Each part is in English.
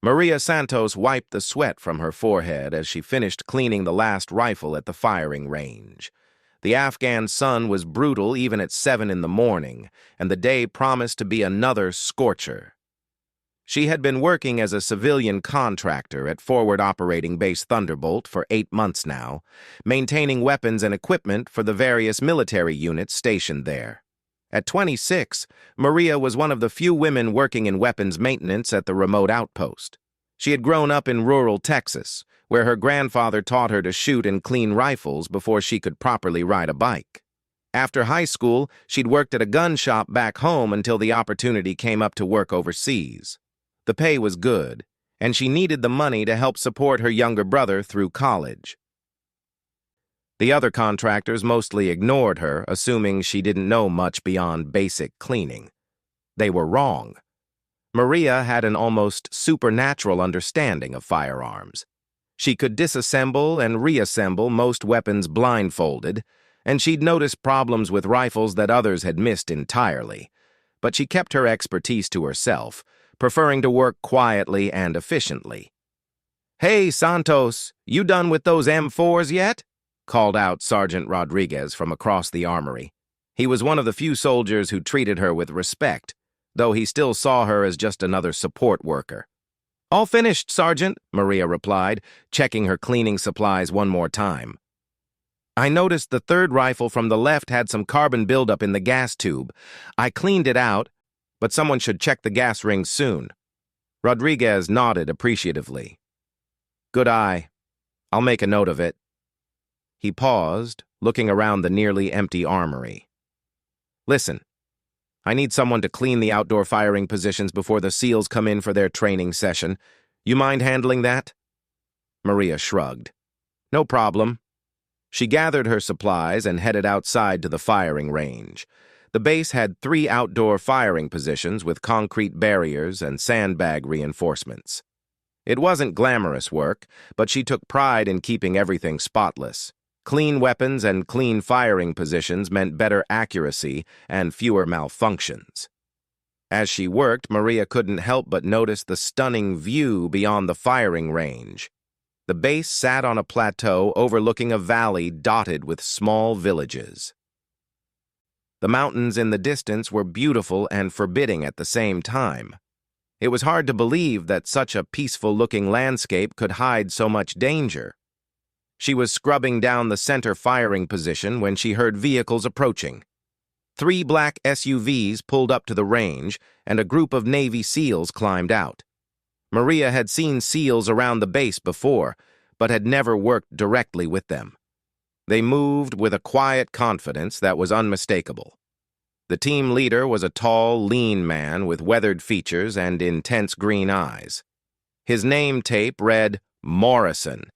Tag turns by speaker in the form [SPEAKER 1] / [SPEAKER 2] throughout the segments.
[SPEAKER 1] Maria Santos wiped the sweat from her forehead as she finished cleaning the last rifle at the firing range. The Afghan sun was brutal even at 7 in the morning, and the day promised to be another scorcher. She had been working as a civilian contractor at Forward Operating Base Thunderbolt for 8 months now, maintaining weapons and equipment for the various military units stationed there. At 26, Maria was one of the few women working in weapons maintenance at the remote outpost. She had grown up in rural Texas, where her grandfather taught her to shoot and clean rifles before she could properly ride a bike. After high school, she'd worked at a gun shop back home until the opportunity came up to work overseas. The pay was good, and she needed the money to help support her younger brother through college. The other contractors mostly ignored her, assuming she didn't know much beyond basic cleaning. They were wrong. Maria had an almost supernatural understanding of firearms. She could disassemble and reassemble most weapons blindfolded, and she'd noticed problems with rifles that others had missed entirely. But she kept her expertise to herself, preferring to work quietly and efficiently. "Hey, Santos, you done with those M4s yet?" called out Sergeant Rodriguez from across the armory. He was one of the few soldiers who treated her with respect, though he still saw her as just another support worker. "All finished, Sergeant," Maria replied, checking her cleaning supplies one more time. "I noticed the third rifle from the left had some carbon buildup in the gas tube. I cleaned it out, but someone should check the gas rings soon." Rodriguez nodded appreciatively. "Good eye. I'll make a note of it." He paused, looking around the nearly empty armory. "Listen, I need someone to clean the outdoor firing positions before the SEALs come in for their training session. You mind handling that?" Maria shrugged. "No problem." She gathered her supplies and headed outside to the firing range. The base had 3 outdoor firing positions with concrete barriers and sandbag reinforcements. It wasn't glamorous work, but she took pride in keeping everything spotless. Clean weapons and clean firing positions meant better accuracy and fewer malfunctions. As she worked, Maria couldn't help but notice the stunning view beyond the firing range. The base sat on a plateau overlooking a valley dotted with small villages. The mountains in the distance were beautiful and forbidding at the same time. It was hard to believe that such a peaceful-looking landscape could hide so much danger. She was scrubbing down the center firing position when she heard vehicles approaching. 3 black SUVs pulled up to the range, and a group of Navy SEALs climbed out. Maria had seen SEALs around the base before, but had never worked directly with them. They moved with a quiet confidence that was unmistakable. The team leader was a tall, lean man with weathered features and intense green eyes. His name tape read Morrison.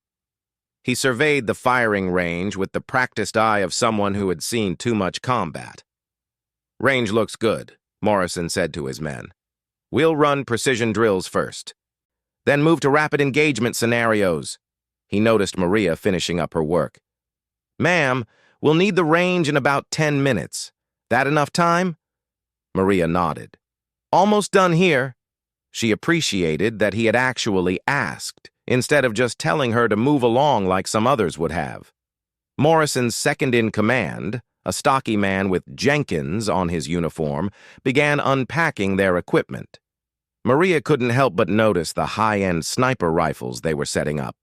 [SPEAKER 1] He surveyed the firing range with the practiced eye of someone who had seen too much combat. "Range looks good," Morrison said to his men. "We'll run precision drills first. Then move to rapid engagement scenarios." He noticed Maria finishing up her work. "Ma'am, we'll need the range in about 10 minutes. That enough time?" Maria nodded. "Almost done here." She appreciated that he had actually asked, instead of just telling her to move along like some others would have. Morrison's second-in-command, a stocky man with Jenkins on his uniform, began unpacking their equipment. Maria couldn't help but notice the high-end sniper rifles they were setting up.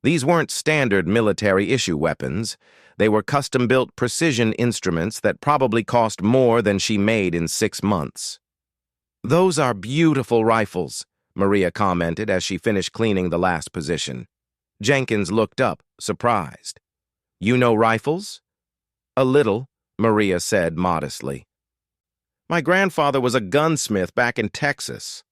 [SPEAKER 1] These weren't standard military-issue weapons. They were custom-built precision instruments that probably cost more than she made in 6 months. "Those are beautiful rifles," Maria commented as she finished cleaning the last position. Jenkins looked up, surprised. "You know rifles?" "A little," Maria said modestly. "My grandfather was a gunsmith back in Texas."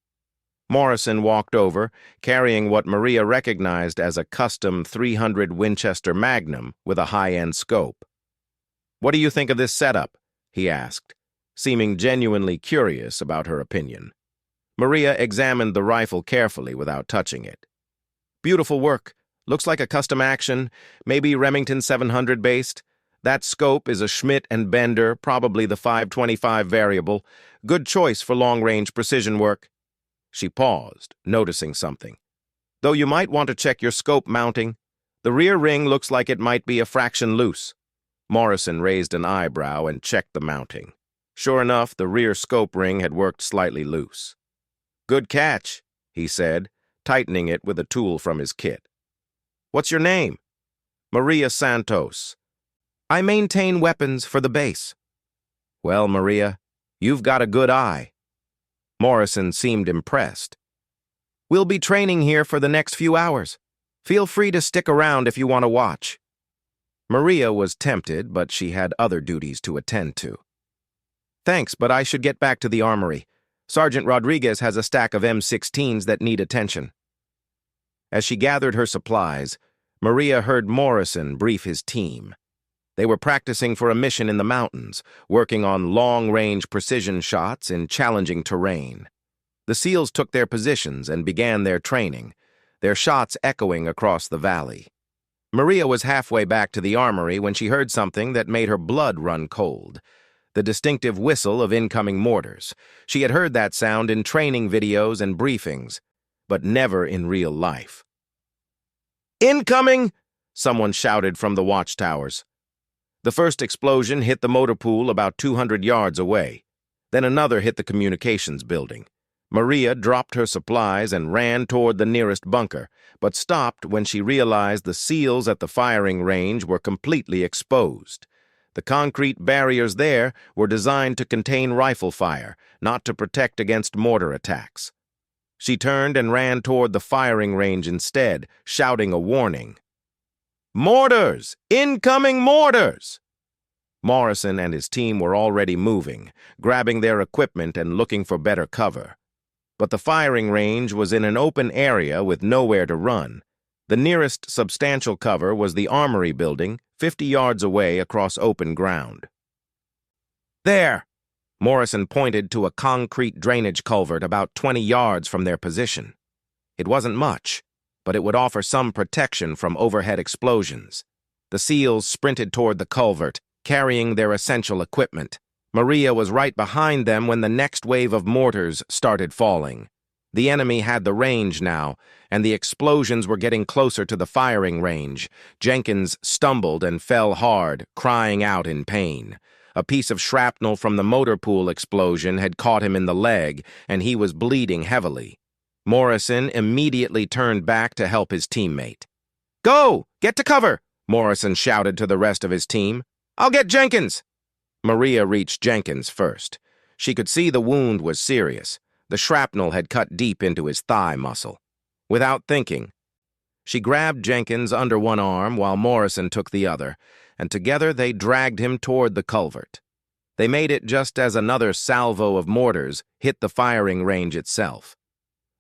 [SPEAKER 1] Morrison walked over, carrying what Maria recognized as a custom .300 Winchester Magnum with a high-end scope. "What do you think of this setup?" he asked, seeming genuinely curious about her opinion. Maria examined the rifle carefully without touching it. "Beautiful work. Looks like a custom action, maybe Remington 700 based. That scope is a Schmidt and Bender, probably the 525 variable. Good choice for long-range precision work." She paused, noticing something. "Though you might want to check your scope mounting. The rear ring looks like it might be a fraction loose." Morrison raised an eyebrow and checked the mounting. Sure enough, the rear scope ring had worked slightly loose. "Good catch," he said, tightening it with a tool from his kit. "What's your name?" "Maria Santos." "I maintain weapons for the base." "Well, Maria, you've got a good eye." Morrison seemed impressed. "We'll be training here for the next few hours. Feel free to stick around if you want to watch." Maria was tempted, but she had other duties to attend to. "Thanks, but I should get back to the armory. Sergeant Rodriguez has a stack of M16s that need attention." As she gathered her supplies, Maria heard Morrison brief his team. They were practicing for a mission in the mountains, working on long-range precision shots in challenging terrain. The SEALs took their positions and began their training, their shots echoing across the valley. Maria was halfway back to the armory when she heard something that made her blood run cold. The distinctive whistle of incoming mortars. She had heard that sound in training videos and briefings, but never in real life. "Incoming!" someone shouted from the watchtowers. The first explosion hit the motor pool about 200 yards away. Then another hit the communications building. Maria dropped her supplies and ran toward the nearest bunker, but stopped when she realized the SEALs at the firing range were completely exposed. The concrete barriers there were designed to contain rifle fire, not to protect against mortar attacks. She turned and ran toward the firing range instead, shouting a warning. "Mortars! Incoming mortars!" Morrison and his team were already moving, grabbing their equipment and looking for better cover. But the firing range was in an open area with nowhere to run. The nearest substantial cover was the armory building, 50 yards away across open ground. "There!" Morrison pointed to a concrete drainage culvert about 20 yards from their position. It wasn't much, but it would offer some protection from overhead explosions. The SEALs sprinted toward the culvert, carrying their essential equipment. Maria was right behind them when the next wave of mortars started falling. The enemy had the range now, and the explosions were getting closer to the firing range. Jenkins stumbled and fell hard, crying out in pain. A piece of shrapnel from the motor pool explosion had caught him in the leg, and he was bleeding heavily. Morrison immediately turned back to help his teammate. "Go! Get to cover!" Morrison shouted to the rest of his team. "I'll get Jenkins!" Maria reached Jenkins first. She could see the wound was serious. The shrapnel had cut deep into his thigh muscle. Without thinking, she grabbed Jenkins under one arm while Morrison took the other, and together they dragged him toward the culvert. They made it just as another salvo of mortars hit the firing range itself.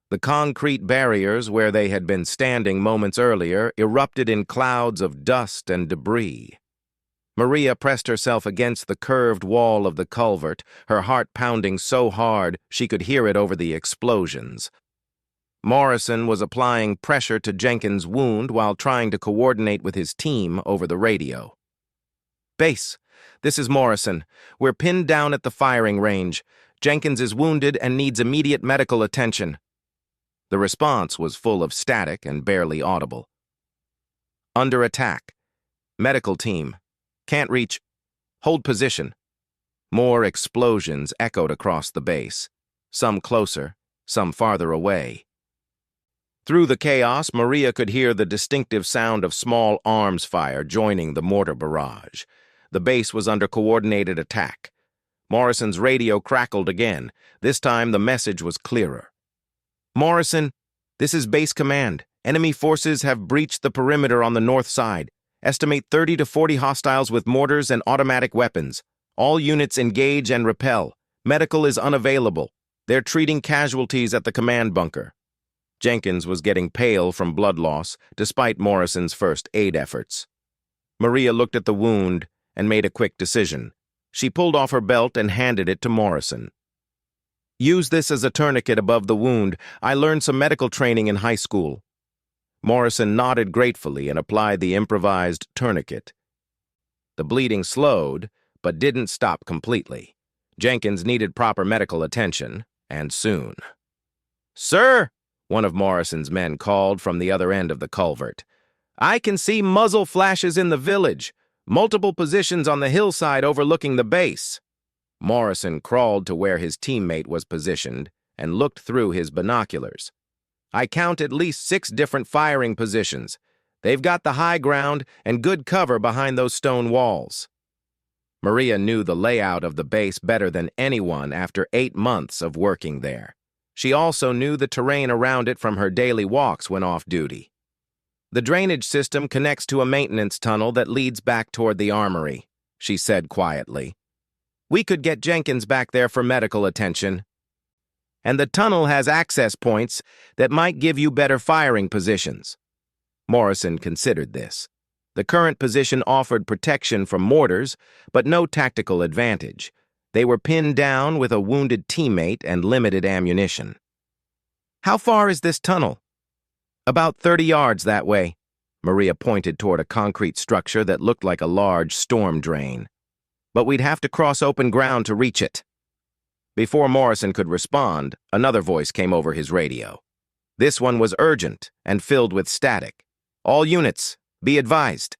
[SPEAKER 1] The concrete barriers where they had been standing moments earlier erupted in clouds of dust and debris. Maria pressed herself against the curved wall of the culvert, her heart pounding so hard she could hear it over the explosions. Morrison was applying pressure to Jenkins' wound while trying to coordinate with his team over the radio. "Base, this is Morrison. We're pinned down at the firing range. Jenkins is wounded and needs immediate medical attention." The response was full of static and barely audible. "Under attack. Medical team. Can't reach. Hold position." More explosions echoed across the base, some closer, some farther away. Through the chaos, Maria could hear the distinctive sound of small arms fire joining the mortar barrage. The base was under coordinated attack. Morrison's radio crackled again. This time the message was clearer. "Morrison, this is base command. Enemy forces have breached the perimeter on the north side. Estimate 30 to 40 hostiles with mortars and automatic weapons. All units engage and repel. Medical is unavailable. They're treating casualties at the command bunker." Jenkins was getting pale from blood loss, despite Morrison's first aid efforts. Maria looked at the wound and made a quick decision. She pulled off her belt and handed it to Morrison. "Use this as a tourniquet above the wound. I learned some medical training in high school." Morrison nodded gratefully and applied the improvised tourniquet. The bleeding slowed, but didn't stop completely. Jenkins needed proper medical attention, and soon. "Sir," one of Morrison's men called from the other end of the culvert, "I can see muzzle flashes in the village, multiple positions on the hillside overlooking the base." Morrison crawled to where his teammate was positioned and looked through his binoculars. "I count at least 6 different firing positions. They've got the high ground and good cover behind those stone walls." Maria knew the layout of the base better than anyone after 8 months of working there. She also knew the terrain around it from her daily walks when off duty. "The drainage system connects to a maintenance tunnel that leads back toward the armory," she said quietly. "We could get Jenkins back there for medical attention. And the tunnel has access points that might give you better firing positions." Morrison considered this. The current position offered protection from mortars, but no tactical advantage. They were pinned down with a wounded teammate and limited ammunition. "How far is this tunnel?" "About 30 yards that way." Maria pointed toward a concrete structure that looked like a large storm drain. "But we'd have to cross open ground to reach it." Before Morrison could respond, another voice came over his radio. This one was urgent and filled with static. "All units, be advised.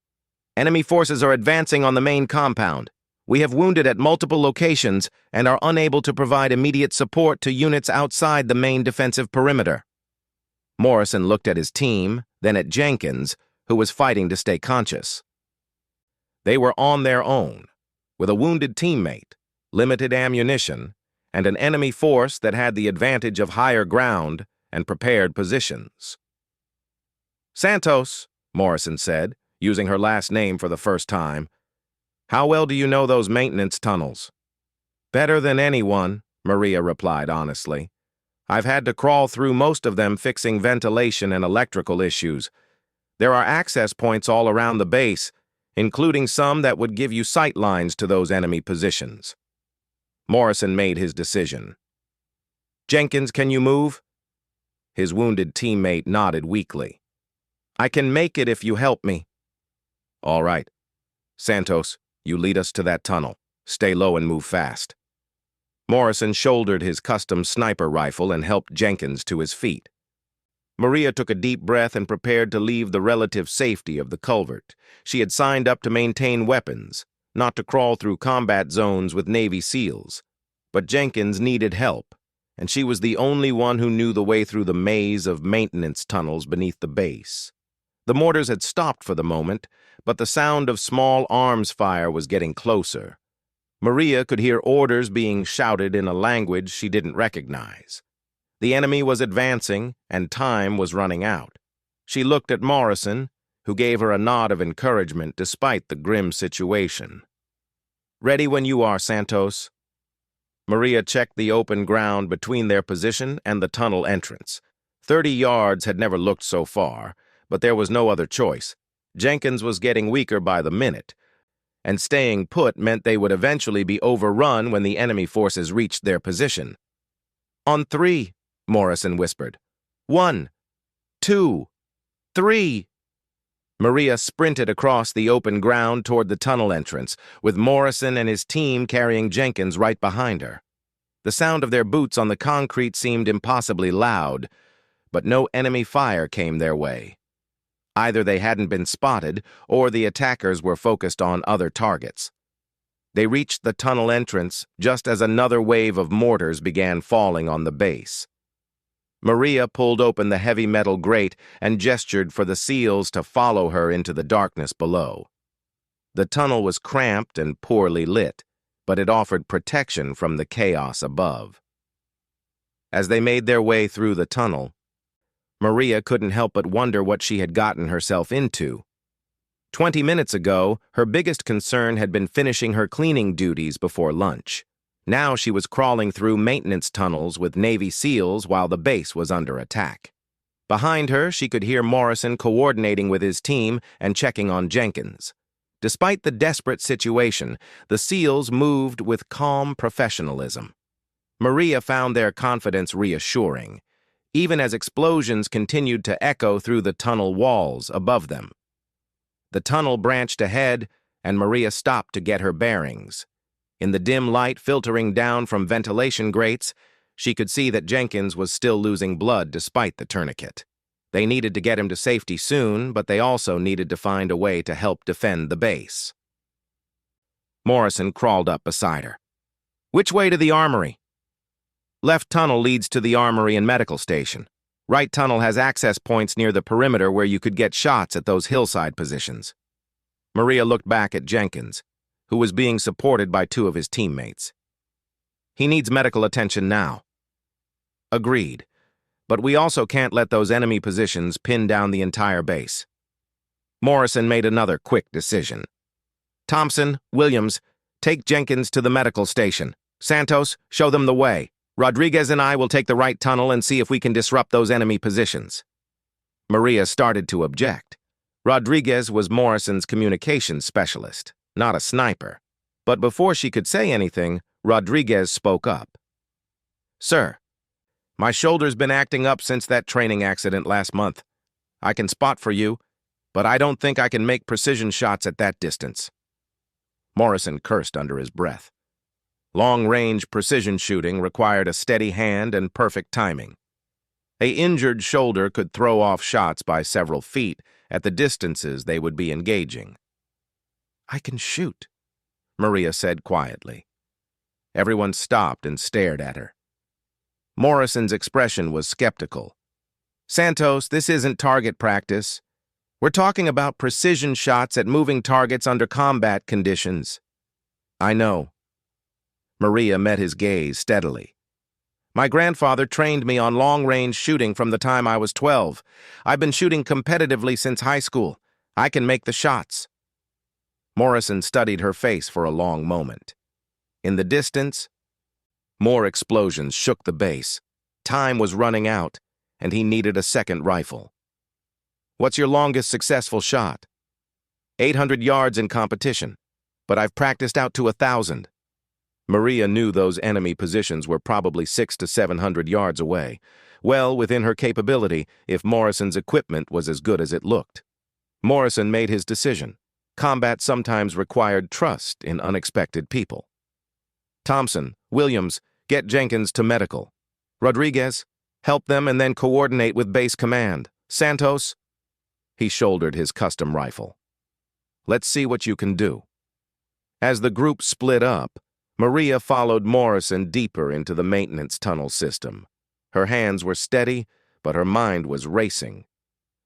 [SPEAKER 1] Enemy forces are advancing on the main compound. We have wounded at multiple locations and are unable to provide immediate support to units outside the main defensive perimeter." Morrison looked at his team, then at Jenkins, who was fighting to stay conscious. They were on their own, with a wounded teammate, limited ammunition, and an enemy force that had the advantage of higher ground and prepared positions. "Santos," Morrison said, using her last name for the first time, "how well do you know those maintenance tunnels?" "Better than anyone," Maria replied honestly. "I've had to crawl through most of them fixing ventilation and electrical issues. There are access points all around the base, including some that would give you sight lines to those enemy positions." Morrison made his decision. "Jenkins, can you move?" His wounded teammate nodded weakly. "I can make it if you help me." "All right. Santos, you lead us to that tunnel. Stay low and move fast." Morrison shouldered his custom sniper rifle and helped Jenkins to his feet. Maria took a deep breath and prepared to leave the relative safety of the culvert. She had signed up to maintain weapons, not to crawl through combat zones with Navy SEALs. But Jenkins needed help, and she was the only one who knew the way through the maze of maintenance tunnels beneath the base. The mortars had stopped for the moment, but the sound of small arms fire was getting closer. Maria could hear orders being shouted in a language she didn't recognize. The enemy was advancing, and time was running out. She looked at Morrison, who gave her a nod of encouragement despite the grim situation. "Ready when you are, Santos." Maria checked the open ground between their position and the tunnel entrance. 30 yards had never looked so far, but there was no other choice. Jenkins was getting weaker by the minute, and staying put meant they would eventually be overrun when the enemy forces reached their position. "On 3, Morrison whispered. 1, 2, 3. Maria sprinted across the open ground toward the tunnel entrance, with Morrison and his team carrying Jenkins right behind her. The sound of their boots on the concrete seemed impossibly loud, but no enemy fire came their way. Either they hadn't been spotted, or the attackers were focused on other targets. They reached the tunnel entrance just as another wave of mortars began falling on the base. Maria pulled open the heavy metal grate and gestured for the SEALs to follow her into the darkness below. The tunnel was cramped and poorly lit, but it offered protection from the chaos above. As they made their way through the tunnel, Maria couldn't help but wonder what she had gotten herself into. 20 minutes ago, her biggest concern had been finishing her cleaning duties before lunch. Now she was crawling through maintenance tunnels with Navy SEALs while the base was under attack. Behind her, she could hear Morrison coordinating with his team and checking on Jenkins. Despite the desperate situation, the SEALs moved with calm professionalism. Maria found their confidence reassuring, even as explosions continued to echo through the tunnel walls above them. The tunnel branched ahead, and Maria stopped to get her bearings. In the dim light filtering down from ventilation grates, She could see that Jenkins was still losing blood despite the tourniquet. They needed to get him to safety soon, but they also needed to find a way to help defend the base. Morrison crawled up beside her. "Which way to the armory?" "Left tunnel leads to the armory and medical station. Right tunnel has access points near the perimeter where you could get shots at those hillside positions." Maria looked back at Jenkins, who was being supported by two of his teammates. "He needs medical attention now." "Agreed. But we also can't let those enemy positions pin down the entire base." Morrison made another quick decision. "Thompson, Williams, take Jenkins to the medical station. Santos, show them the way. Rodriguez and I will take the right tunnel and see if we can disrupt those enemy positions." Maria started to object. Rodriguez was Morrison's communications specialist, not a sniper. But before she could say anything, Rodriguez spoke up. "Sir, my shoulder's been acting up since that training accident last month. I can spot for you, but I don't think I can make precision shots at that distance." Morrison cursed under his breath. Long-range precision shooting required a steady hand and perfect timing. An injured shoulder could throw off shots by several feet at the distances they would be engaging. "I can shoot," Maria said quietly. Everyone stopped and stared at her. Morrison's expression was skeptical. "Santos, this isn't target practice. We're talking about precision shots at moving targets under combat conditions." "I know." Maria met his gaze steadily. "My grandfather trained me on long-range shooting from the time I was 12. I've been shooting competitively since high school. I can make the shots." Morrison studied her face for a long moment. In the distance, more explosions shook the base. Time was running out, and he needed a second rifle. "What's your longest successful shot?" 800 yards in competition, but I've practiced out to 1,000. Maria knew those enemy positions were probably 600 to 700 yards away, well within her capability if Morrison's equipment was as good as it looked. Morrison made his decision. Combat sometimes required trust in unexpected people. "Thompson, Williams, get Jenkins to medical. Rodriguez, help them and then coordinate with base command. Santos," he shouldered his custom rifle. "Let's see what you can do." As the group split up, Maria followed Morrison deeper into the maintenance tunnel system. Her hands were steady, but her mind was racing.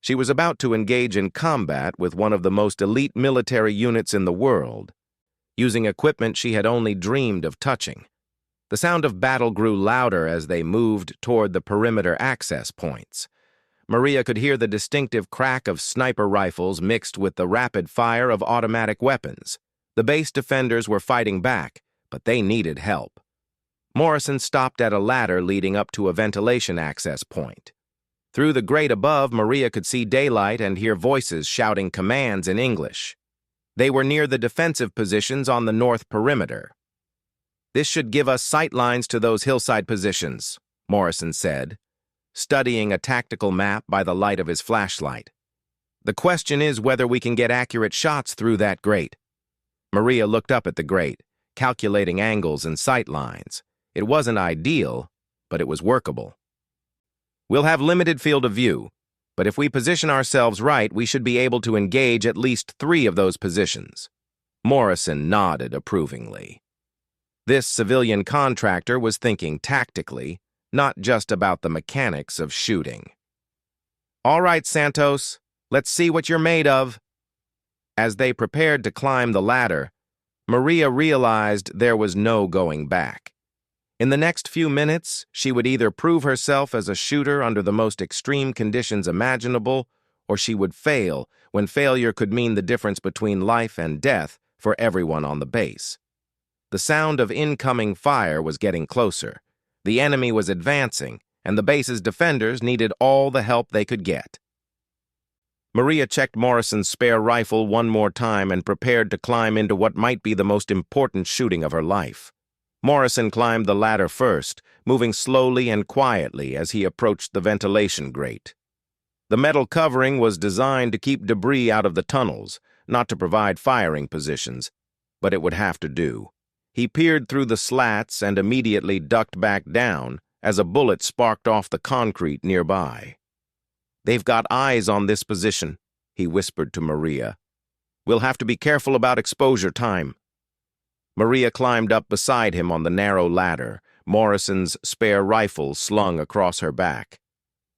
[SPEAKER 1] She was about to engage in combat with one of the most elite military units in the world, using equipment she had only dreamed of touching. The sound of battle grew louder as they moved toward the perimeter access points. Maria could hear the distinctive crack of sniper rifles mixed with the rapid fire of automatic weapons. The base defenders were fighting back, but they needed help. Morrison stopped at a ladder leading up to a ventilation access point. Through the grate above, Maria could see daylight and hear voices shouting commands in English. They were near the defensive positions on the north perimeter. "This should give us sight lines to those hillside positions," Morrison said, studying a tactical map by the light of his flashlight. "The question is whether we can get accurate shots through that grate." Maria looked up at the grate, calculating angles and sight lines. It wasn't ideal, but it was workable. "We'll have limited field of view, but if we position ourselves right, we should be able to engage at least 3 of those positions." Morrison nodded approvingly. This civilian contractor was thinking tactically, not just about the mechanics of shooting. "All right, Santos, let's see what you're made of." As they prepared to climb the ladder, Maria realized there was no going back. In the next few minutes, she would either prove herself as a shooter under the most extreme conditions imaginable, or she would fail when failure could mean the difference between life and death for everyone on the base. The sound of incoming fire was getting closer. The enemy was advancing, and the base's defenders needed all the help they could get. Maria checked Morrison's spare rifle one more time and prepared to climb into what might be the most important shooting of her life. Morrison climbed the ladder first, moving slowly and quietly as he approached the ventilation grate. The metal covering was designed to keep debris out of the tunnels, not to provide firing positions, but it would have to do. He peered through the slats and immediately ducked back down as a bullet sparked off the concrete nearby. "They've got eyes on this position," he whispered to Maria. "We'll have to be careful about exposure time." Maria climbed up beside him on the narrow ladder, Morrison's spare rifle slung across her back.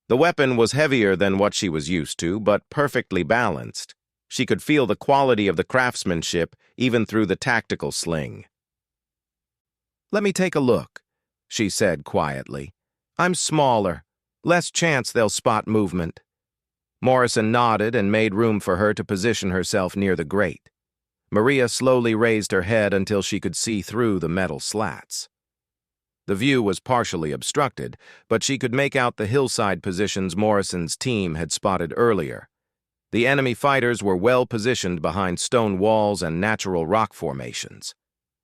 [SPEAKER 1] The weapon was heavier than what she was used to, but perfectly balanced. She could feel the quality of the craftsmanship even through the tactical sling. "Let me take a look," she said quietly. "I'm smaller. Less chance they'll spot movement." Morrison nodded and made room for her to position herself near the grate. Maria slowly raised her head until she could see through the metal slats. The view was partially obstructed, but she could make out the hillside positions Morrison's team had spotted earlier. The enemy fighters were well positioned behind stone walls and natural rock formations.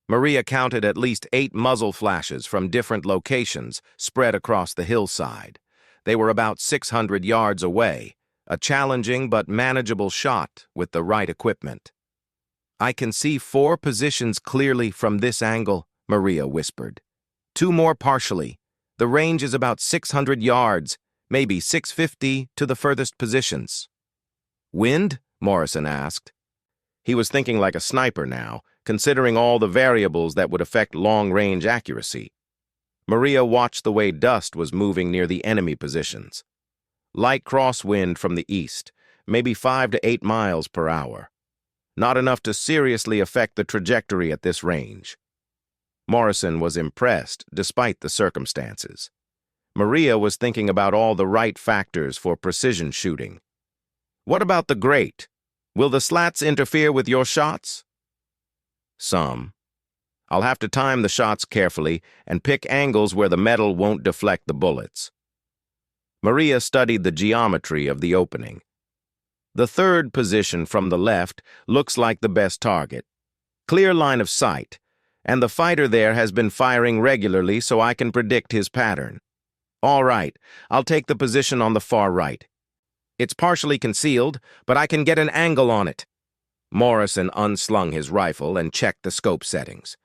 [SPEAKER 1] Maria counted at least 8 muzzle flashes from different locations spread across the hillside. They were about 600 yards away, a challenging but manageable shot with the right equipment. "I can see 4 positions clearly from this angle," Maria whispered. 2 more partially. The range is about 600 yards, maybe 650 to the furthest positions." "Wind?" Morrison asked. He was thinking like a sniper now, considering all the variables that would affect long-range accuracy. Maria watched the way dust was moving near the enemy positions. Light crosswind from the east, maybe 5 to 8 miles per hour. Not enough to seriously affect the trajectory at this range. Morrison was impressed, despite the circumstances. Maria was thinking about all the right factors for precision shooting. "What about the grate? Will the slats interfere with your shots?" "Some. I'll have to time the shots carefully and pick angles where the metal won't deflect the bullets." Maria studied the geometry of the opening. "The 3rd position from the left looks like the best target. Clear line of sight, and the fighter there has been firing regularly, so I can predict his pattern. All right, I'll take the position on the far right. It's partially concealed, but I can get an angle on it." Morrison unslung his rifle and checked the scope settings.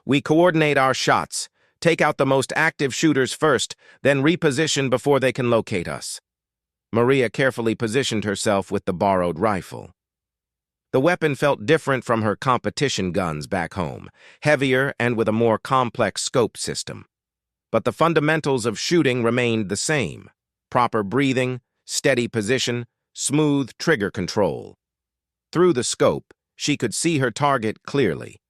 [SPEAKER 1] "We coordinate our shots, take out the most active shooters first, then reposition before they can locate us." Maria carefully positioned herself with the borrowed rifle. The weapon felt different from her competition guns back home, heavier and with a more complex scope system. But the fundamentals of shooting remained the same: proper breathing, steady position, smooth trigger control. Through the scope, she could see her target clearly.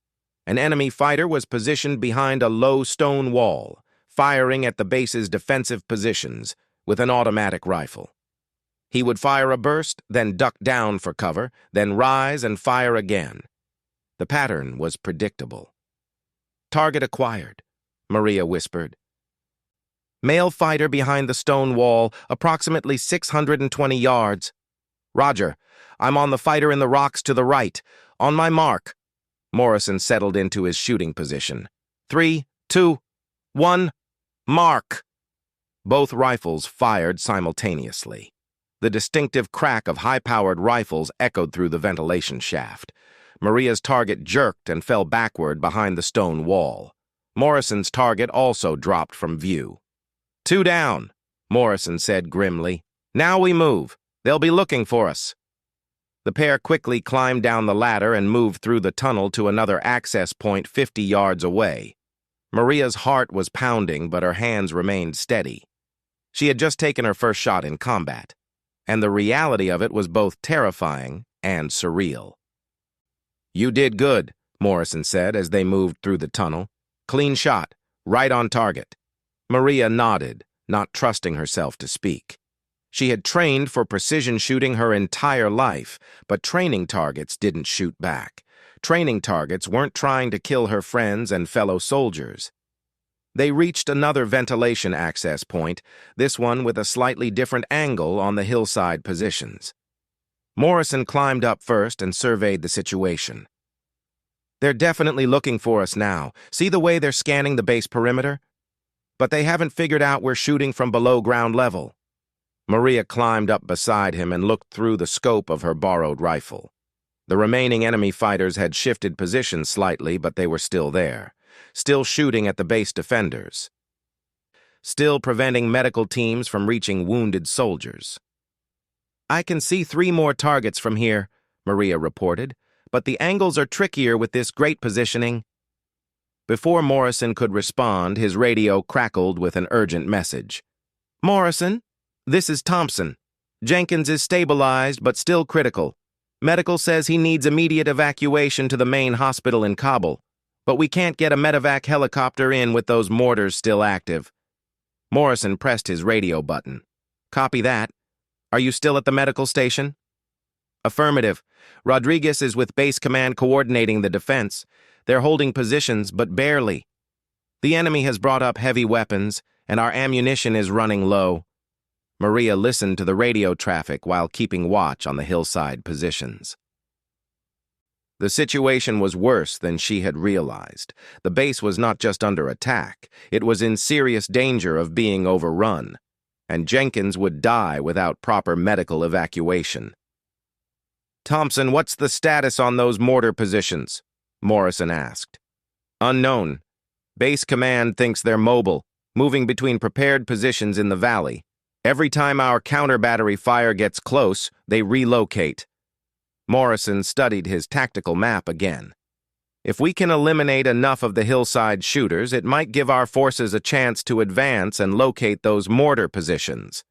[SPEAKER 1] An enemy fighter was positioned behind a low stone wall, firing at the base's defensive positions with an automatic rifle. He would fire a burst, then duck down for cover, then rise and fire again. The pattern was predictable. "Target acquired," Maria whispered. "Male fighter behind the stone wall, approximately 620 yards. Roger, I'm on the fighter in the rocks to the right. On my mark." Morrison settled into his shooting position. 3, 2, 1, mark! Both rifles fired simultaneously. The distinctive crack of high-powered rifles echoed through the ventilation shaft. Maria's target jerked and fell backward behind the stone wall. Morrison's target also dropped from view. "2 down," Morrison said grimly. "Now we move. They'll be looking for us." The pair quickly climbed down the ladder and moved through the tunnel to another access point 50 yards away. Maria's heart was pounding, but her hands remained steady. She had just taken her first shot in combat, and the reality of it was both terrifying and surreal. "You did good," Morrison said as they moved through the tunnel. "Clean shot, right on target." Maria nodded, not trusting herself to speak. She had trained for precision shooting her entire life, but training targets didn't shoot back. Training targets weren't trying to kill her friends and fellow soldiers. They reached another ventilation access point, this one with a slightly different angle on the hillside positions. Morrison climbed up first and surveyed the situation. "They're definitely looking for us now. See the way they're scanning the base perimeter? But they haven't figured out we're shooting from below ground level." Maria climbed up beside him and looked through the scope of her borrowed rifle. The remaining enemy fighters had shifted positions slightly, but they were still there, still shooting at the base defenders. still preventing medical teams from reaching wounded soldiers. "I can see 3 more targets from here," Maria reported, "but the angles are trickier with this great positioning." Before Morrison could respond, his radio crackled with an urgent message. "Morrison, this is Thompson. Jenkins is stabilized but still critical. Medical says he needs immediate evacuation to the main hospital in Kabul, but we can't get a medevac helicopter in with those mortars still active." Morrison pressed his radio button. "Copy that. Are you still at the medical station?" "Affirmative. Rodriguez is with base command coordinating the defense. They're holding positions, but barely. The enemy has brought up heavy weapons, and our ammunition is running low." Maria listened to the radio traffic while keeping watch on the hillside positions. The situation was worse than she had realized. The base was not just under attack, it was in serious danger of being overrun, and Jenkins would die without proper medical evacuation. "Thompson, what's the status on those mortar positions?" Morrison asked. "Unknown. Base command thinks they're mobile, moving between prepared positions in the valley. Every time our counter-battery fire gets close, they relocate." Morrison studied his tactical map again. "If we can eliminate enough of the hillside shooters, it might give our forces a chance to advance and locate those mortar positions."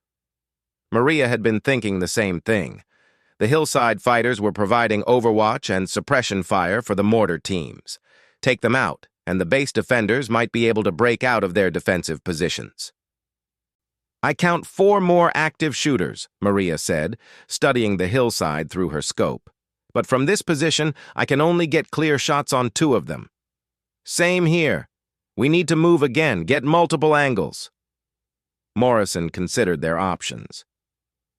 [SPEAKER 1] Maria had been thinking the same thing. The hillside fighters were providing overwatch and suppression fire for the mortar teams. Take them out, and the base defenders might be able to break out of their defensive positions. "I count 4 more active shooters," Maria said, studying the hillside through her scope. "But from this position, I can only get clear shots on 2 of them." "Same here. We need to move again, get multiple angles." Morrison considered their options.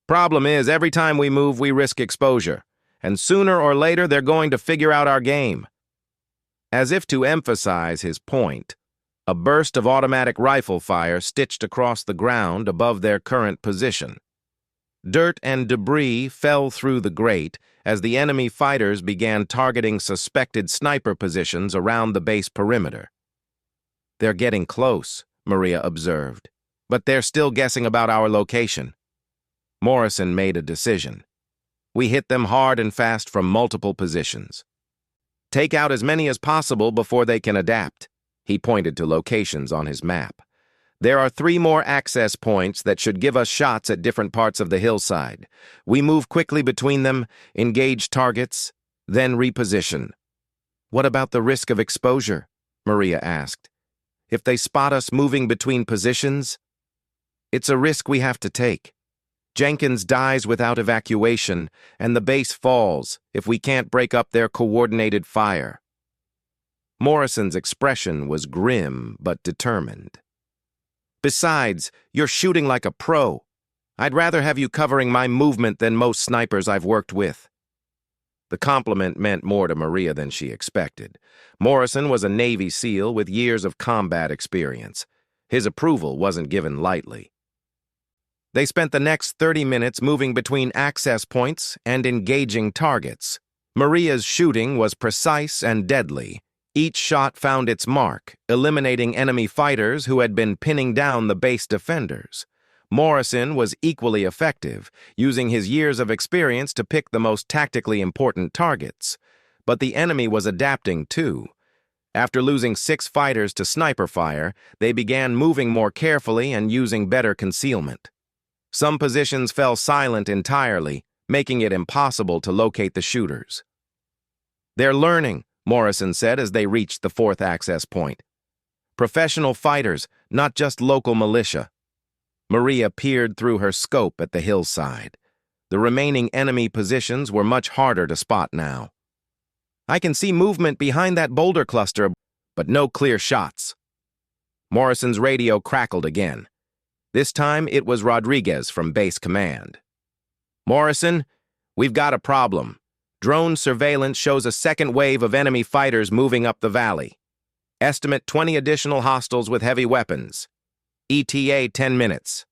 [SPEAKER 1] "Problem is, every time we move, we risk exposure, and sooner or later they're going to figure out our game." As if to emphasize his point, a burst of automatic rifle fire stitched across the ground above their current position. Dirt and debris fell through the grate as the enemy fighters began targeting suspected sniper positions around the base perimeter. "They're getting close," Maria observed, "but they're still guessing about our location." Morrison made a decision. "We hit them hard and fast from multiple positions. Take out as many as possible before they can adapt." He pointed to locations on his map. "There are 3 more access points that should give us shots at different parts of the hillside. We move quickly between them, engage targets, then reposition." "What about the risk of exposure?" Maria asked. "If they spot us moving between positions?" "It's a risk we have to take. Jenkins dies without evacuation, and the base falls if we can't break up their coordinated fire." Morrison's expression was grim but determined. "Besides, you're shooting like a pro. I'd rather have you covering my movement than most snipers I've worked with." The compliment meant more to Maria than she expected. Morrison was a Navy SEAL with years of combat experience. His approval wasn't given lightly. They spent the next 30 minutes moving between access points and engaging targets. Maria's shooting was precise and deadly. Each shot found its mark, eliminating enemy fighters who had been pinning down the base defenders. Morrison was equally effective, using his years of experience to pick the most tactically important targets. But the enemy was adapting too. After losing 6 fighters to sniper fire, they began moving more carefully and using better concealment. Some positions fell silent entirely, making it impossible to locate the shooters. "They're learning," Morrison said as they reached the 4th access point. "Professional fighters, not just local militia." Maria peered through her scope at the hillside. The remaining enemy positions were much harder to spot now. "I can see movement behind that boulder cluster, but no clear shots." Morrison's radio crackled again. This time, it was Rodriguez from base command. "Morrison, we've got a problem. Drone surveillance shows a second wave of enemy fighters moving up the valley. Estimate 20 additional hostiles with heavy weapons. ETA 10 minutes.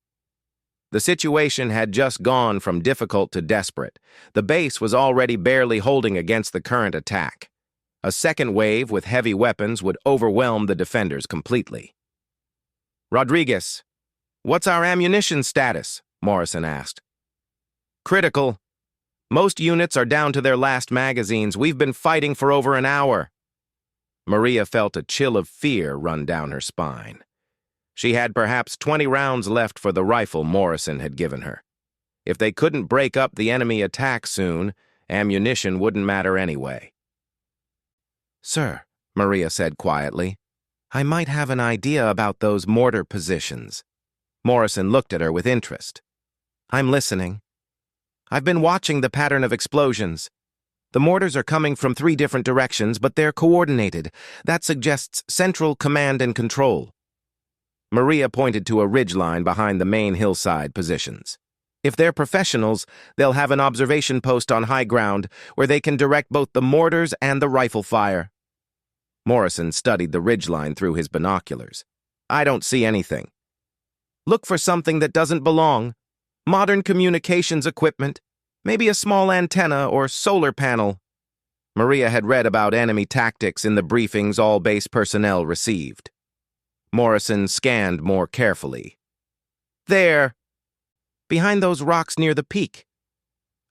[SPEAKER 1] The situation had just gone from difficult to desperate. The base was already barely holding against the current attack. A second wave with heavy weapons would overwhelm the defenders completely. "Rodriguez, What's our ammunition status? Morrison asked. Critical. Most units are down to their last magazines. We've been fighting for over an hour. Maria felt a chill of fear run down her spine. She had perhaps 20 rounds left for the rifle Morrison had given her. If they couldn't break up the enemy attack soon, ammunition wouldn't matter anyway. Sir, Maria said quietly, I might have an idea about those mortar positions. Morrison looked at her with interest. I'm listening. I've been watching the pattern of explosions. The mortars are coming from 3 different directions, but they're coordinated. That suggests central command and control. Maria pointed to a ridgeline behind the main hillside positions. If they're professionals, they'll have an observation post on high ground where they can direct both the mortars and the rifle fire. Morrison studied the ridgeline through his binoculars. I don't see anything. Look for something that doesn't belong. Modern communications equipment, maybe a small antenna or solar panel. Maria had read about enemy tactics in the briefings all base personnel received. Morrison scanned more carefully. There, behind those rocks near the peak.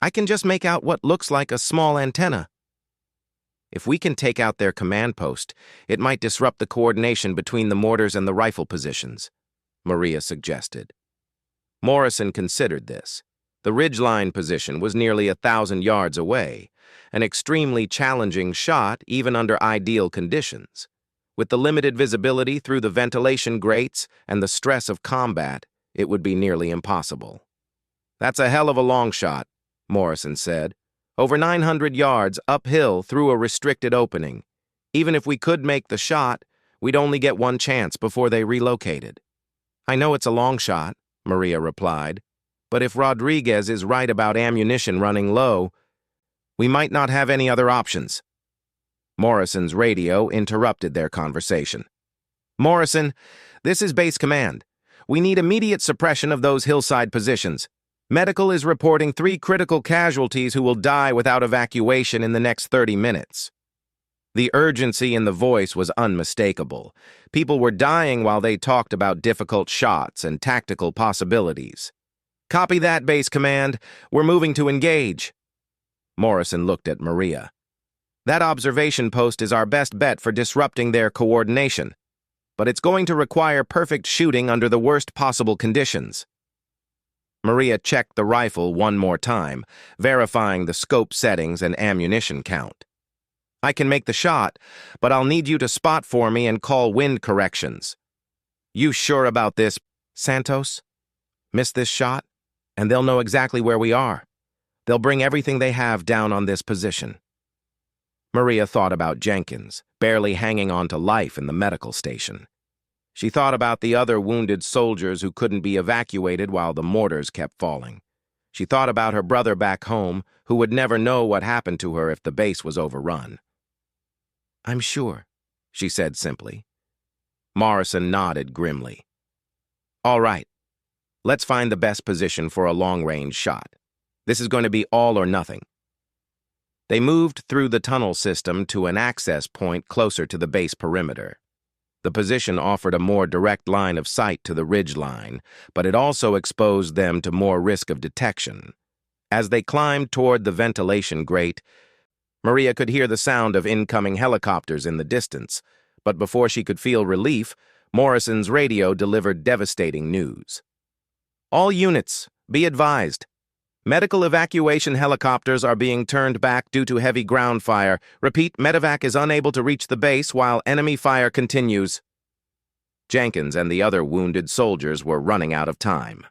[SPEAKER 1] I can just make out what looks like a small antenna. If we can take out their command post, it might disrupt the coordination between the mortars and the rifle positions, Maria suggested. Morrison considered this. The ridgeline position was nearly 1,000 yards away, an extremely challenging shot even under ideal conditions. With the limited visibility through the ventilation grates and the stress of combat, it would be nearly impossible. That's a hell of a long shot, Morrison said. Over 900 yards uphill through a restricted opening. Even if we could make the shot, we'd only get one chance before they relocated. I know it's a long shot, Maria replied, but if Rodriguez is right about ammunition running low, we might not have any other options. Morrison's radio interrupted their conversation. Morrison, this is base command. We need immediate suppression of those hillside positions. Medical is reporting 3 critical casualties who will die without evacuation in the next 30 minutes. The urgency in the voice was unmistakable. People were dying while they talked about difficult shots and tactical possibilities. Copy that, base command. We're moving to engage. Morrison looked at Maria. That observation post is our best bet for disrupting their coordination, but it's going to require perfect shooting under the worst possible conditions. Maria checked the rifle one more time, verifying the scope settings and ammunition count. I can make the shot, but I'll need you to spot for me and call wind corrections. You sure about this, Santos? Miss this shot, and they'll know exactly where we are. They'll bring everything they have down on this position. Maria thought about Jenkins, barely hanging on to life in the medical station. She thought about the other wounded soldiers who couldn't be evacuated while the mortars kept falling. She thought about her brother back home, who would never know what happened to her if the base was overrun. I'm sure, she said simply. Morrison nodded grimly. All right, let's find the best position for a long-range shot. This is going to be all or nothing. They moved through the tunnel system to an access point closer to the base perimeter. The position offered a more direct line of sight to the ridge line, but it also exposed them to more risk of detection. As they climbed toward the ventilation grate, Maria could hear the sound of incoming helicopters in the distance, but before she could feel relief, Morrison's radio delivered devastating news. All units, be advised. Medical evacuation helicopters are being turned back due to heavy ground fire. Repeat, medevac is unable to reach the base while enemy fire continues. Jenkins and the other wounded soldiers were running out of time.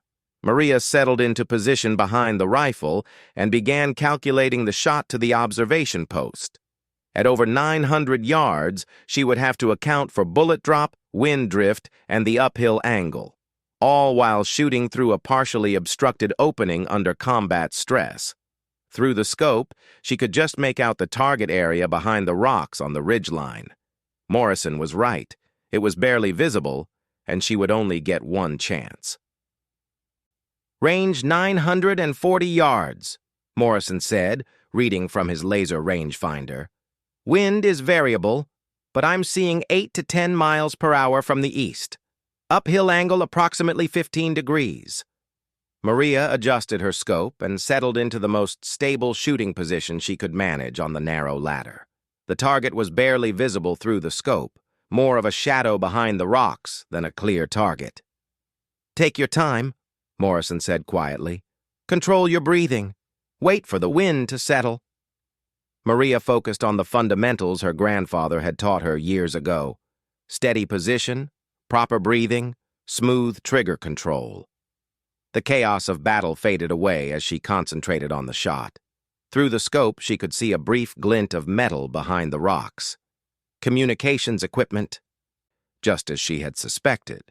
[SPEAKER 1] Maria settled into position behind the rifle and began calculating the shot to the observation post. At over 900 yards, she would have to account for bullet drop, wind drift, and the uphill angle, all while shooting through a partially obstructed opening under combat stress. Through the scope, she could just make out the target area behind the rocks on the ridgeline. Morrison was right. It was barely visible, and she would only get one chance. Range 940 yards, Morrison said, reading from his laser rangefinder. Wind is variable, but I'm seeing 8 to 10 miles per hour from the east. Uphill angle approximately 15 degrees. Maria adjusted her scope and settled into the most stable shooting position she could manage on the narrow ladder. The target was barely visible through the scope, more of a shadow behind the rocks than a clear target. "Take your time," Morrison said quietly. "Control your breathing. Wait for the wind to settle." Maria focused on the fundamentals her grandfather had taught her years ago. Steady position, proper breathing, smooth trigger control. The chaos of battle faded away as she concentrated on the shot. Through the scope, she could see a brief glint of metal behind the rocks. Communications equipment. Just as she had suspected.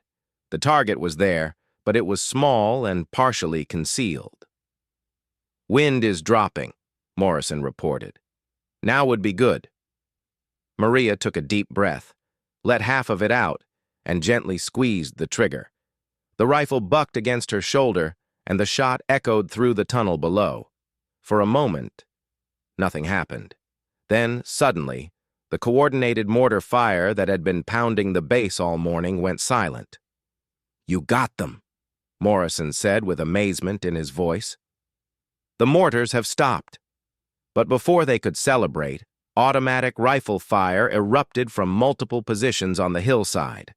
[SPEAKER 1] The target was there, but it was small and partially concealed. "Wind is dropping," Morrison reported. "Now would be good." Maria took a deep breath, let half of it out, and gently squeezed the trigger. The rifle bucked against her shoulder, and the shot echoed through the tunnel below. For a moment, nothing happened. Then, suddenly, the coordinated mortar fire that had been pounding the base all morning went silent. "You got them," Morrison said with amazement in his voice. "The mortars have stopped." But before they could celebrate, automatic rifle fire erupted from multiple positions on the hillside.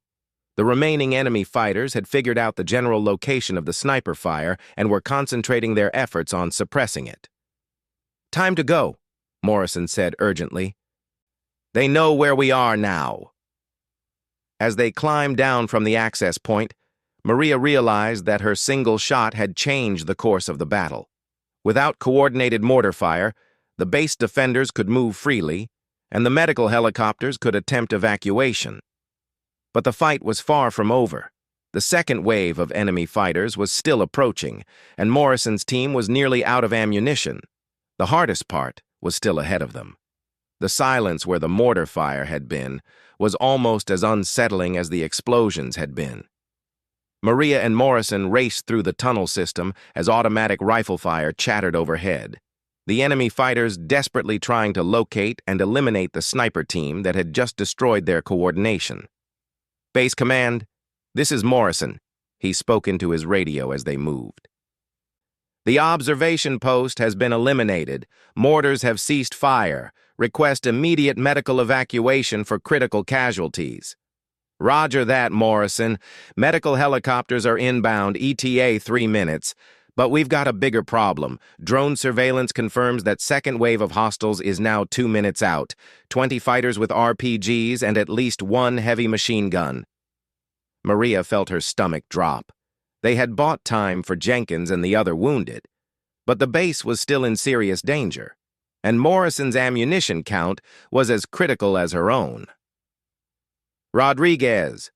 [SPEAKER 1] The remaining enemy fighters had figured out the general location of the sniper fire and were concentrating their efforts on suppressing it. "Time to go," Morrison said urgently. "They know where we are now." As they climbed down from the access point, Maria realized that her single shot had changed the course of the battle. Without coordinated mortar fire, the base defenders could move freely, and the medical helicopters could attempt evacuation. But the fight was far from over. The second wave of enemy fighters was still approaching, and Morrison's team was nearly out of ammunition. The hardest part was still ahead of them. The silence where the mortar fire had been was almost as unsettling as the explosions had been. Maria and Morrison raced through the tunnel system as automatic rifle fire chattered overhead. The enemy fighters desperately trying to locate and eliminate the sniper team that had just destroyed their coordination. "Base Command, this is Morrison," he spoke into his radio as they moved. "The observation post has been eliminated. Mortars have ceased fire. Request immediate medical evacuation for critical casualties." "Roger that, Morrison. Medical helicopters are inbound, ETA 3 minutes. But we've got a bigger problem. Drone surveillance confirms that second wave of hostiles is now 2 minutes out. 20 fighters with RPGs and at least 1 heavy machine gun." Maria felt her stomach drop. They had bought time for Jenkins and the other wounded. But the base was still in serious danger, and Morrison's ammunition count was as critical as her own. "Rodriguez,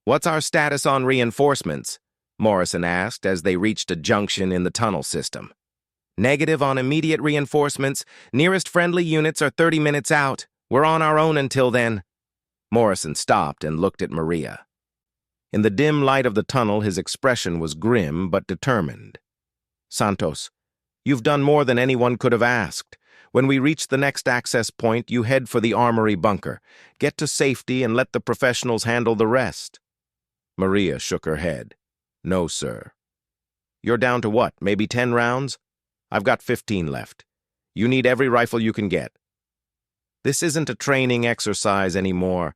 [SPEAKER 1] what's our status on reinforcements?" Morrison asked as they reached a junction in the tunnel system. "Negative on immediate reinforcements. Nearest friendly units are 30 minutes out. We're on our own until then." Morrison stopped and looked at Maria. In the dim light of the tunnel, his expression was grim but determined. "Santos, you've done more than anyone could have asked. When we reach the next access point, you head for the armory bunker. Get to safety and let the professionals handle the rest." Maria shook her head. "No, sir." "You're down to what, maybe 10 rounds? I've got 15 left. You need every rifle you can get." "This isn't a training exercise anymore.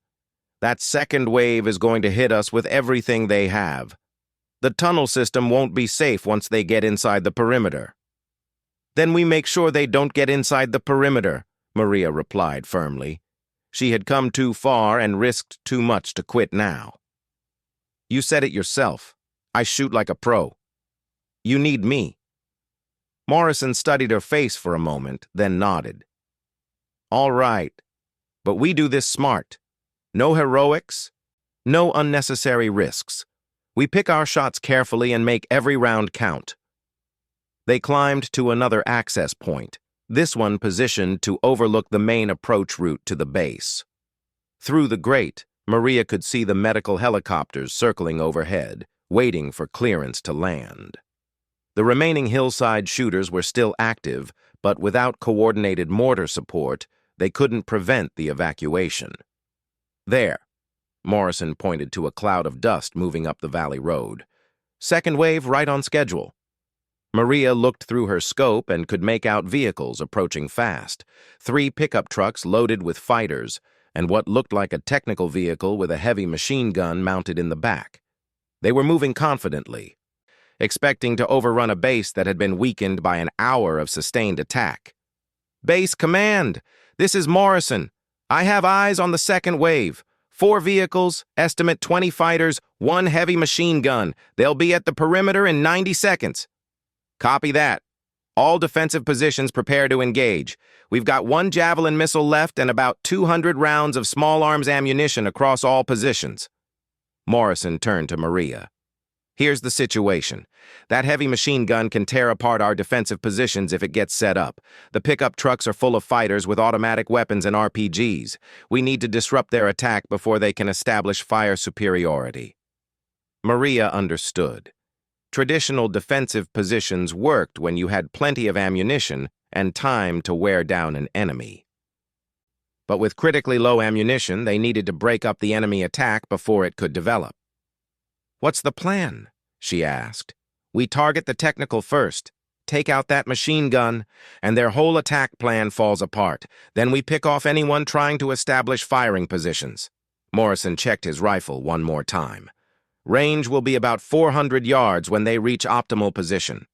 [SPEAKER 1] That second wave is going to hit us with everything they have. The tunnel system won't be safe once they get inside the perimeter." "Then we make sure they don't get inside the perimeter," Maria replied firmly. She had come too far and risked too much to quit now. "You said it yourself. I shoot like a pro. You need me." Morrison studied her face for a moment, then nodded. "All right, but we do this smart. No heroics, no unnecessary risks. We pick our shots carefully and make every round count." They climbed to another access point, this one positioned to overlook the main approach route to the base. Through the grate, Maria could see the medical helicopters circling overhead, waiting for clearance to land. The remaining hillside shooters were still active, but without coordinated mortar support, they couldn't prevent the evacuation. "There," Morrison pointed to a cloud of dust moving up the valley road. Second wave right on schedule. Maria looked through her scope and could make out vehicles approaching fast. 3 pickup trucks loaded with fighters, and what looked like a technical vehicle with a heavy machine gun mounted in the back. They were moving confidently, expecting to overrun a base that had been weakened by an hour of sustained attack. "Base command, this is Morrison. I have eyes on the second wave. 4 vehicles, estimate 20 fighters, 1 heavy machine gun. They'll be at the perimeter in 90 seconds. Copy that. All defensive positions prepare to engage. We've got 1 Javelin missile left and about 200 rounds of small arms ammunition across all positions." Morrison turned to Maria. "Here's the situation. That heavy machine gun can tear apart our defensive positions if it gets set up. The pickup trucks are full of fighters with automatic weapons and RPGs. We need to disrupt their attack before they can establish fire superiority." Maria understood. Traditional defensive positions worked when you had plenty of ammunition and time to wear down an enemy. But with critically low ammunition, they needed to break up the enemy attack before it could develop. "What's the plan?" she asked. "We target the technical first, take out that machine gun, and their whole attack plan falls apart. Then we pick off anyone trying to establish firing positions." Morrison checked his rifle one more time. "Range will be about 400 yards when they reach optimal position."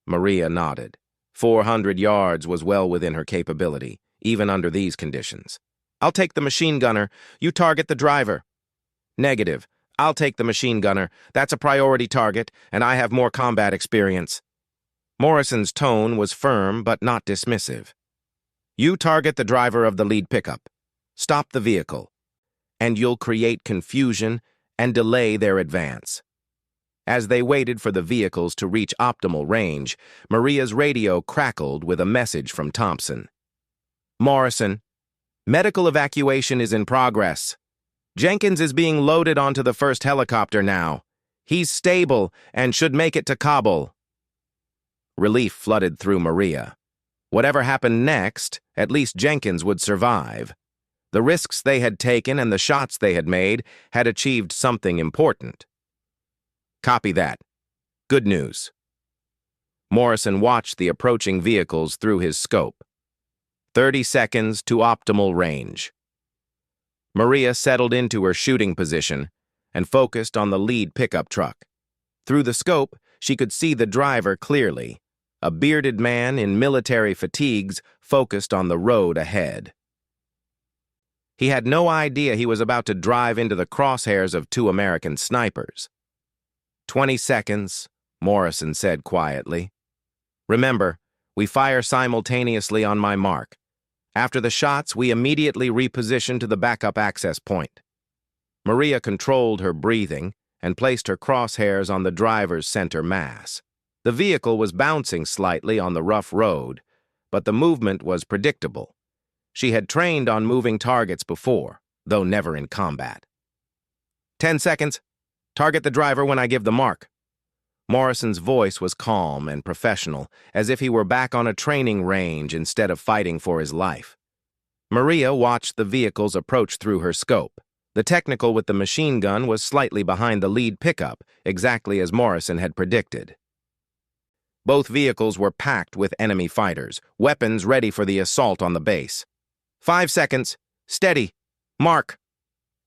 [SPEAKER 1] Maria nodded. 400 yards was well within her capability, even under these conditions. "I'll take the machine gunner. You target the driver." "Negative. I'll take the machine gunner. That's a priority target, and I have more combat experience." Morrison's tone was firm but not dismissive. "You target the driver of the lead pickup. Stop the vehicle, and you'll create confusion and delay their advance." As they waited for the vehicles to reach optimal range, Maria's radio crackled with a message from Thompson. "Morrison, medical evacuation is in progress. Jenkins is being loaded onto the first helicopter now. He's stable and should make it to Kabul." Relief flooded through Maria. Whatever happened next, at least Jenkins would survive. The risks they had taken and the shots they had made had achieved something important. "Copy that. Good news." Morrison watched the approaching vehicles through his scope. 30 seconds to optimal range. Maria settled into her shooting position and focused on the lead pickup truck. Through the scope, she could see the driver clearly, a bearded man in military fatigues focused on the road ahead. He had no idea he was about to drive into the crosshairs of 2 American snipers. 20 seconds, Morrison said quietly. "Remember, we fire simultaneously on my mark. After the shots, we immediately reposition to the backup access point." Maria controlled her breathing and placed her crosshairs on the driver's center mass. The vehicle was bouncing slightly on the rough road, but the movement was predictable. She had trained on moving targets before, though never in combat. 10 seconds. Target the driver when I give the mark." Morrison's voice was calm and professional, as if he were back on a training range instead of fighting for his life. Maria watched the vehicles approach through her scope. The technical with the machine gun was slightly behind the lead pickup, exactly as Morrison had predicted. Both vehicles were packed with enemy fighters, weapons ready for the assault on the base. 5 seconds. Steady. Mark.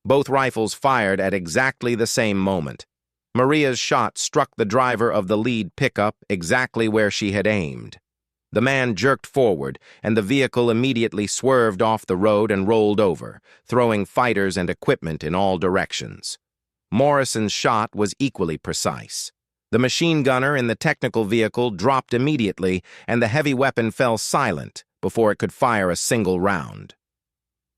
[SPEAKER 1] Both rifles fired at exactly the same moment. Maria's shot struck the driver of the lead pickup exactly where she had aimed. The man jerked forward, and the vehicle immediately swerved off the road and rolled over, throwing fighters and equipment in all directions. Morrison's shot was equally precise. The machine gunner in the technical vehicle dropped immediately, and the heavy weapon fell silent before it could fire a single round.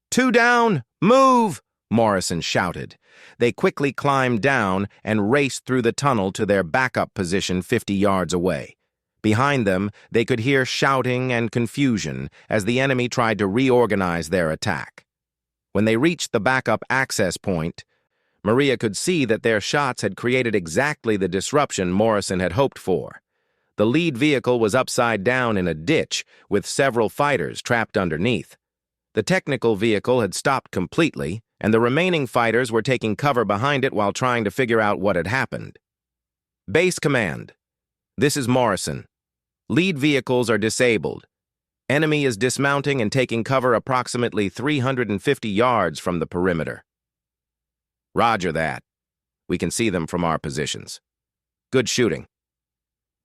[SPEAKER 1] "2 down! Move!" Morrison shouted. They quickly climbed down and raced through the tunnel to their backup position 50 yards away. Behind them, they could hear shouting and confusion as the enemy tried to reorganize their attack. When they reached the backup access point, Maria could see that their shots had created exactly the disruption Morrison had hoped for. The lead vehicle was upside down in a ditch with several fighters trapped underneath. The technical vehicle had stopped completely, and the remaining fighters were taking cover behind it while trying to figure out what had happened. Base command. This is Morrison. Lead vehicles are disabled. Enemy is dismounting and taking cover approximately 350 yards from the perimeter. Roger that. We can see them from our positions. Good shooting.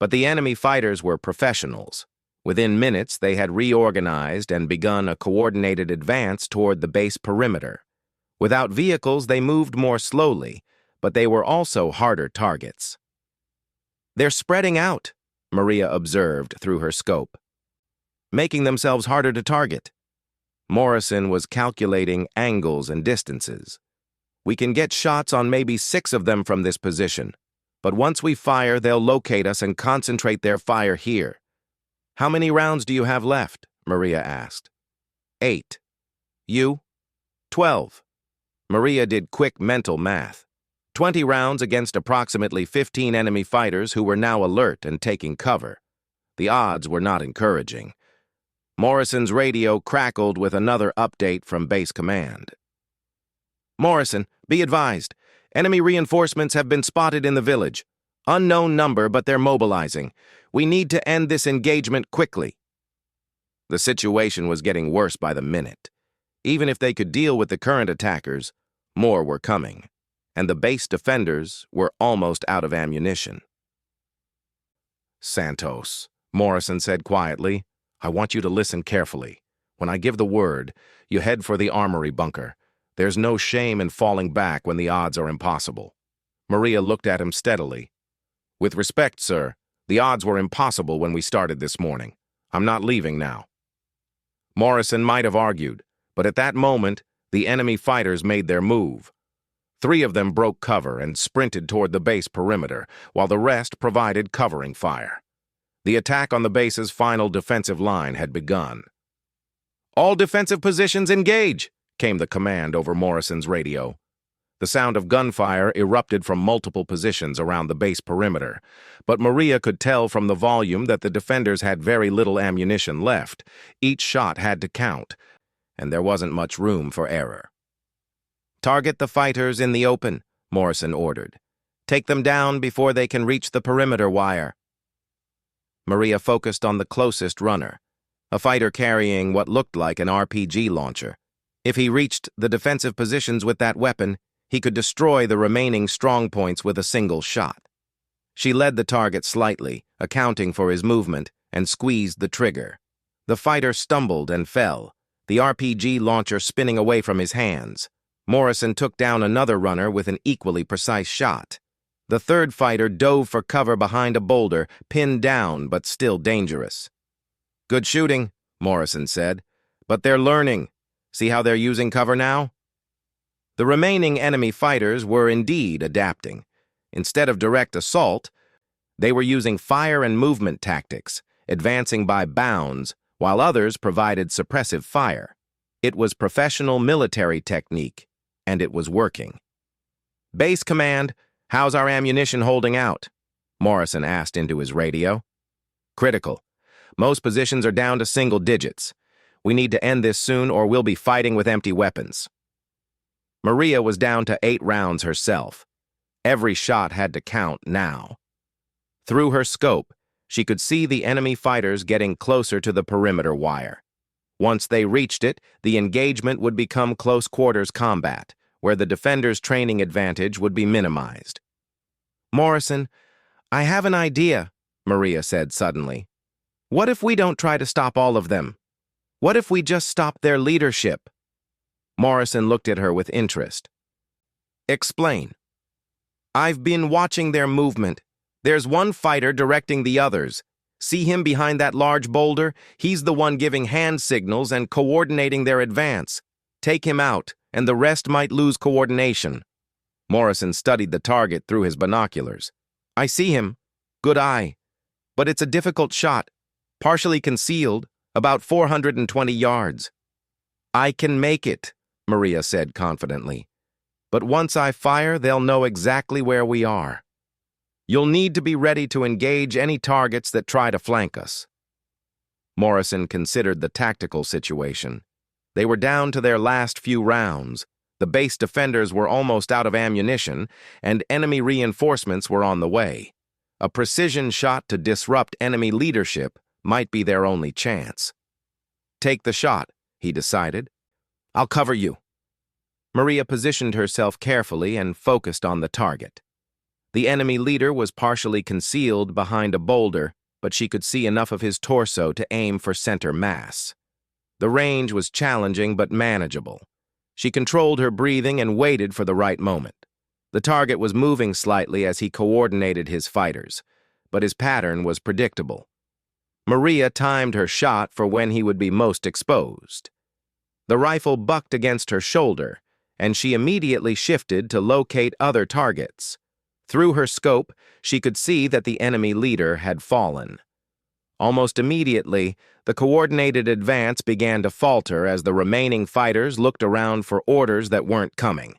[SPEAKER 1] But the enemy fighters were professionals. Within minutes, they had reorganized and begun a coordinated advance toward the base perimeter. Without vehicles, they moved more slowly, but they were also harder targets. They're spreading out, Maria observed through her scope, making themselves harder to target. Morrison was calculating angles and distances. We can get shots on maybe 6 of them from this position, but once we fire, they'll locate us and concentrate their fire here. How many rounds do you have left? Maria asked. 8. You? 12. Maria did quick mental math. 20 rounds against approximately 15 enemy fighters who were now alert and taking cover. The odds were not encouraging. Morrison's radio crackled with another update from base command. Morrison, be advised. Enemy reinforcements have been spotted in the village. Unknown number, but they're mobilizing. We need to end this engagement quickly. The situation was getting worse by the minute. Even if they could deal with the current attackers, more were coming, and the base defenders were almost out of ammunition. Santos, Morrison said quietly, I want you to listen carefully. When I give the word, you head for the armory bunker. There's no shame in falling back when the odds are impossible. Maria looked at him steadily. With respect, sir, the odds were impossible when we started this morning. I'm not leaving now. Morrison might have argued, but at that moment, the enemy fighters made their move. 3 of them broke cover and sprinted toward the base perimeter, while the rest provided covering fire. The attack on the base's final defensive line had begun. All defensive positions engage, came the command over Morrison's radio. The sound of gunfire erupted from multiple positions around the base perimeter, but Maria could tell from the volume that the defenders had very little ammunition left. Each shot had to count, and there wasn't much room for error. Target the fighters in the open, Morrison ordered. Take them down before they can reach the perimeter wire. Maria focused on the closest runner, a fighter carrying what looked like an RPG launcher. If he reached the defensive positions with that weapon, he could destroy the remaining strong points with a single shot. She led the target slightly, accounting for his movement, and squeezed the trigger. The fighter stumbled and fell, the RPG launcher spinning away from his hands. Morrison took down another runner with an equally precise shot. The third fighter dove for cover behind a boulder, pinned down but still dangerous. Good shooting, Morrison said, but they're learning. See how they're using cover now? The remaining enemy fighters were indeed adapting. Instead of direct assault, they were using fire and movement tactics, advancing by bounds, while others provided suppressive fire. It was professional military technique, and it was working. Base command, how's our ammunition holding out? Morrison asked into his radio. Critical. Most positions are down to single digits. We need to end this soon or we'll be fighting with empty weapons. Maria was down to 8 rounds herself. Every shot had to count now. Through her scope, she could see the enemy fighters getting closer to the perimeter wire. Once they reached it, the engagement would become close-quarters combat, where the defenders' training advantage would be minimized. Morrison, I have an idea, Maria said suddenly. What if we don't try to stop all of them? What if we just stop their leadership? Morrison looked at her with interest. Explain. I've been watching their movement. There's one fighter directing the others. See him behind that large boulder? He's the one giving hand signals and coordinating their advance. Take him out, and the rest might lose coordination. Morrison studied the target through his binoculars. I see him. Good eye. But it's a difficult shot. Partially concealed, about 420 yards. I can make it, Maria said confidently. But once I fire, they'll know exactly where we are. You'll need to be ready to engage any targets that try to flank us. Morrison considered the tactical situation. They were down to their last few rounds. The base defenders were almost out of ammunition, and enemy reinforcements were on the way. A precision shot to disrupt enemy leadership might be their only chance. "Take the shot," he decided. "I'll cover you." Maria positioned herself carefully and focused on the target. The enemy leader was partially concealed behind a boulder, but she could see enough of his torso to aim for center mass. The range was challenging but manageable. She controlled her breathing and waited for the right moment. The target was moving slightly as he coordinated his fighters, but his pattern was predictable. Maria timed her shot for when he would be most exposed. The rifle bucked against her shoulder, and she immediately shifted to locate other targets. Through her scope, she could see that the enemy leader had fallen. Almost immediately, the coordinated advance began to falter as the remaining fighters looked around for orders that weren't coming.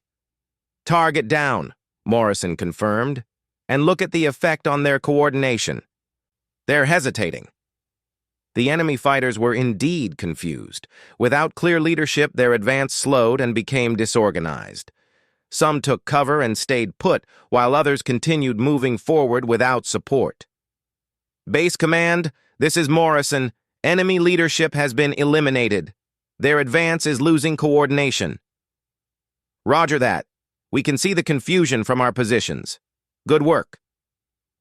[SPEAKER 1] "Target down," Morrison confirmed, "and look at the effect on their coordination. They're hesitating." The enemy fighters were indeed confused. Without clear leadership, their advance slowed and became disorganized. Some took cover and stayed put, while others continued moving forward without support. "Base Command, this is Morrison. Enemy leadership has been eliminated. Their advance is losing coordination." "Roger that. We can see the confusion from our positions. Good work."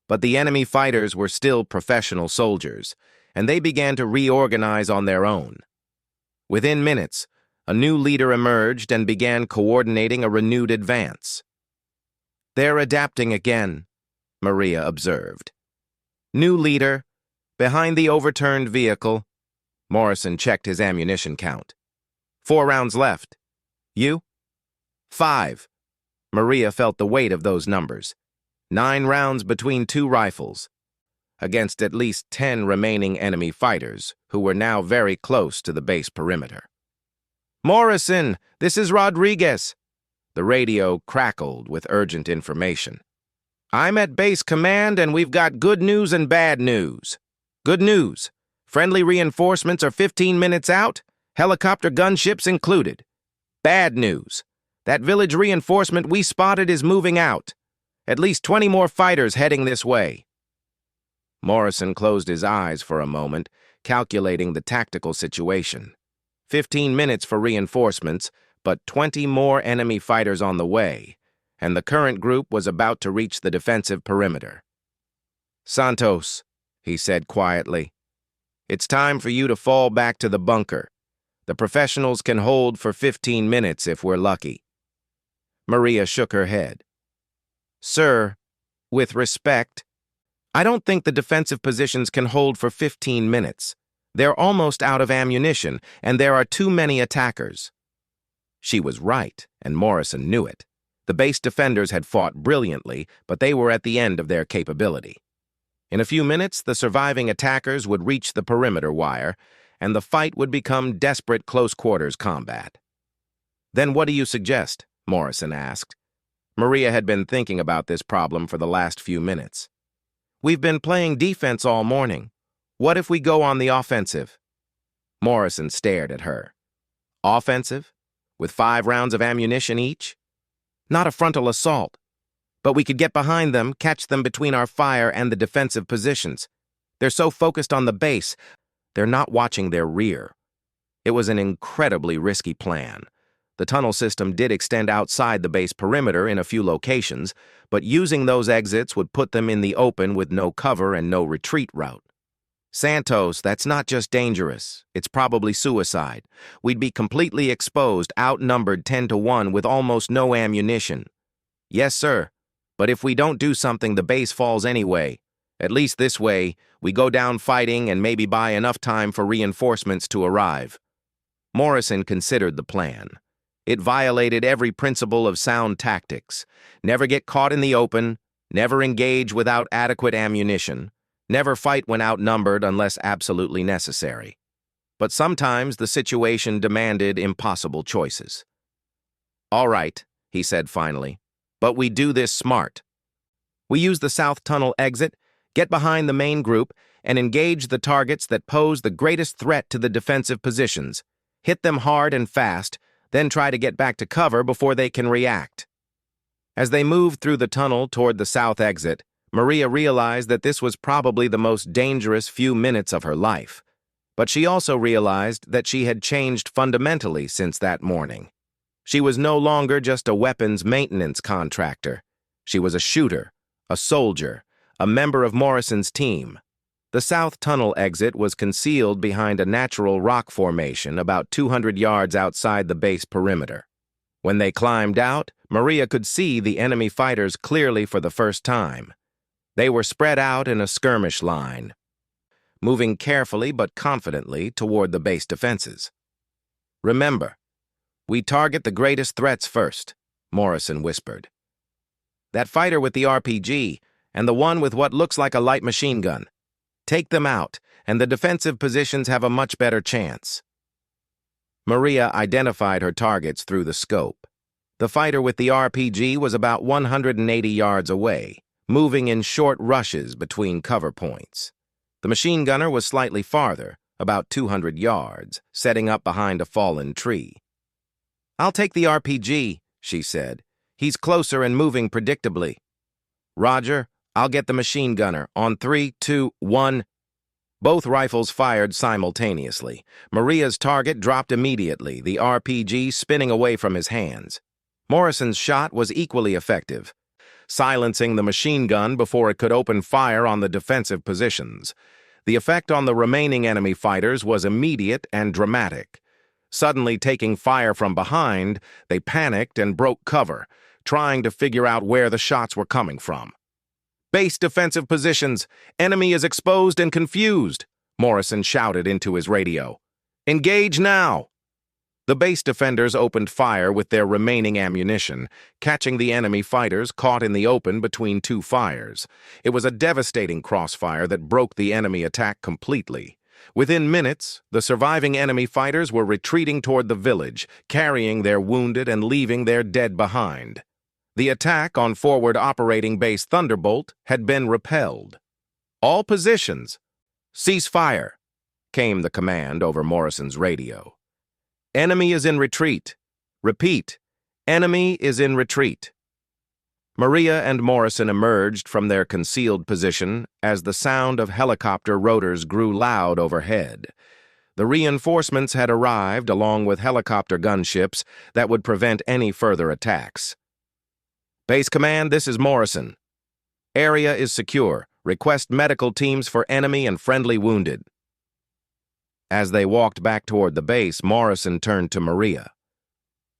[SPEAKER 1] But the enemy fighters were still professional soldiers, and they began to reorganize on their own. Within minutes, a new leader emerged and began coordinating a renewed advance. "They're adapting again," Maria observed. "New leader, behind the overturned vehicle." Morrison checked his ammunition count. 4 rounds left. "You?" 5. Maria felt the weight of those numbers. 9 rounds between 2 rifles, against at least 10 remaining enemy fighters, who were now very close to the base perimeter. "Morrison, this is Rodriguez." The radio crackled with urgent information. "I'm at base command, and we've got good news and bad news. Good news. Friendly reinforcements are 15 minutes out, helicopter gunships included. Bad news. That village reinforcement we spotted is moving out. At least 20 more fighters heading this way." Morrison closed his eyes for a moment, calculating the tactical situation. 15 minutes for reinforcements, but 20 more enemy fighters on the way, and the current group was about to reach the defensive perimeter. "Santos," he said quietly, "it's time for you to fall back to the bunker. The professionals can hold for 15 minutes if we're lucky." Maria shook her head. "Sir, with respect, I don't think the defensive positions can hold for 15 minutes. They're almost out of ammunition, and there are too many attackers." She was right, and Morrison knew it. The base defenders had fought brilliantly, but they were at the end of their capability. In a few minutes, the surviving attackers would reach the perimeter wire, and the fight would become desperate close-quarters combat. "Then what do you suggest?" Morrison asked. Maria had been thinking about this problem for the last few minutes. "We've been playing defense all morning. What if we go on the offensive?" Morrison stared at her. "Offensive? With 5 rounds of ammunition each? Not a frontal assault. But we could get behind them, catch them between our fire and the defensive positions. They're so focused on the base, they're not watching their rear." It was an incredibly risky plan. The tunnel system did extend outside the base perimeter in a few locations, but using those exits would put them in the open with no cover and no retreat route. "Santos, that's not just dangerous. It's probably suicide. We'd be completely exposed, outnumbered 10-1 with almost no ammunition." "Yes, sir. But if we don't do something, the base falls anyway. At least this way, we go down fighting and maybe buy enough time for reinforcements to arrive." Morrison considered the plan. It violated every principle of sound tactics. Never get caught in the open, never engage without adequate ammunition, never fight when outnumbered unless absolutely necessary. But sometimes the situation demanded impossible choices. "All right," he said finally, "but we do this smart. We use the South Tunnel exit, get behind the main group, and engage the targets that pose the greatest threat to the defensive positions. Hit them hard and fast, then try to get back to cover before they can react. As they moved through the tunnel toward the south exit, Maria realized that this was probably the most dangerous few minutes of her life. But she also realized that she had changed fundamentally since that morning. She was no longer just a weapons maintenance contractor. She was a shooter, a soldier, a member of Morrison's team. The south tunnel exit was concealed behind a natural rock formation about 200 yards outside the base perimeter. When they climbed out, Maria could see the enemy fighters clearly for the first time. They were spread out in a skirmish line, moving carefully but confidently toward the base defenses. "Remember, we target the greatest threats first," Morrison whispered. "That fighter with the RPG and the one with what looks like a light machine gun. Take them out, and the defensive positions have a much better chance." Maria identified her targets through the scope. The fighter with the RPG was about 180 yards away, moving in short rushes between cover points. The machine gunner was slightly farther, about 200 yards, setting up behind a fallen tree. "I'll take the RPG," she said. "He's closer and moving predictably." "Roger, I'll get the machine gunner. On 3, 2, 1. Both rifles fired simultaneously. Maria's target dropped immediately, the RPG spinning away from his hands. Morrison's shot was equally effective, silencing the machine gun before it could open fire on the defensive positions. The effect on the remaining enemy fighters was immediate and dramatic. Suddenly taking fire from behind, they panicked and broke cover, trying to figure out where the shots were coming from. "Base defensive positions. Enemy is exposed and confused," Morrison shouted into his radio. "Engage now!" The base defenders opened fire with their remaining ammunition, catching the enemy fighters caught in the open between two fires. It was a devastating crossfire that broke the enemy attack completely. Within minutes, the surviving enemy fighters were retreating toward the village, carrying their wounded and leaving their dead behind. The attack on forward operating base Thunderbolt had been repelled. "All positions, cease fire," came the command over Morrison's radio. "Enemy is in retreat. Repeat, enemy is in retreat." Maria and Morrison emerged from their concealed position as the sound of helicopter rotors grew loud overhead. The reinforcements had arrived along with helicopter gunships that would prevent any further attacks. "Base Command, this is Morrison. Area is secure. Request medical teams for enemy and friendly wounded." As they walked back toward the base, Morrison turned to Maria.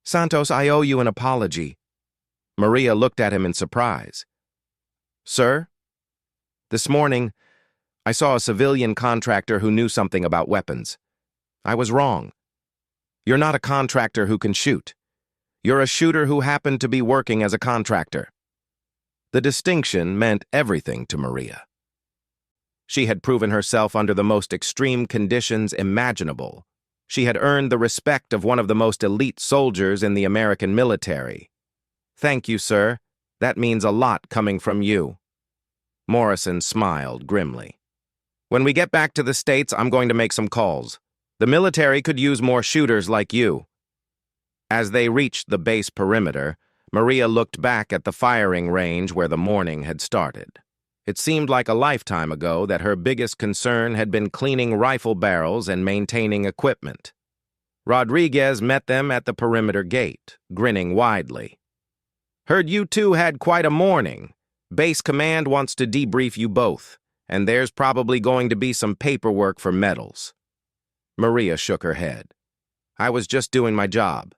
[SPEAKER 1] "Santos, I owe you an apology." Maria looked at him in surprise. "Sir? This morning, I saw a civilian contractor who knew something about weapons. I was wrong. You're not a contractor who can shoot. You're a shooter who happened to be working as a contractor." The distinction meant everything to Maria. She had proven herself under the most extreme conditions imaginable. She had earned the respect of one of the most elite soldiers in the American military. "Thank you, sir. That means a lot coming from you." Morrison smiled grimly. "When we get back to the States, I'm going to make some calls. The military could use more shooters like you." As they reached the base perimeter, Maria looked back at the firing range where the morning had started. It seemed like a lifetime ago that her biggest concern had been cleaning rifle barrels and maintaining equipment. Rodriguez met them at the perimeter gate, grinning widely. "Heard you two had quite a morning. Base Command wants to debrief you both, and there's probably going to be some paperwork for medals." Maria shook her head. "I was just doing my job."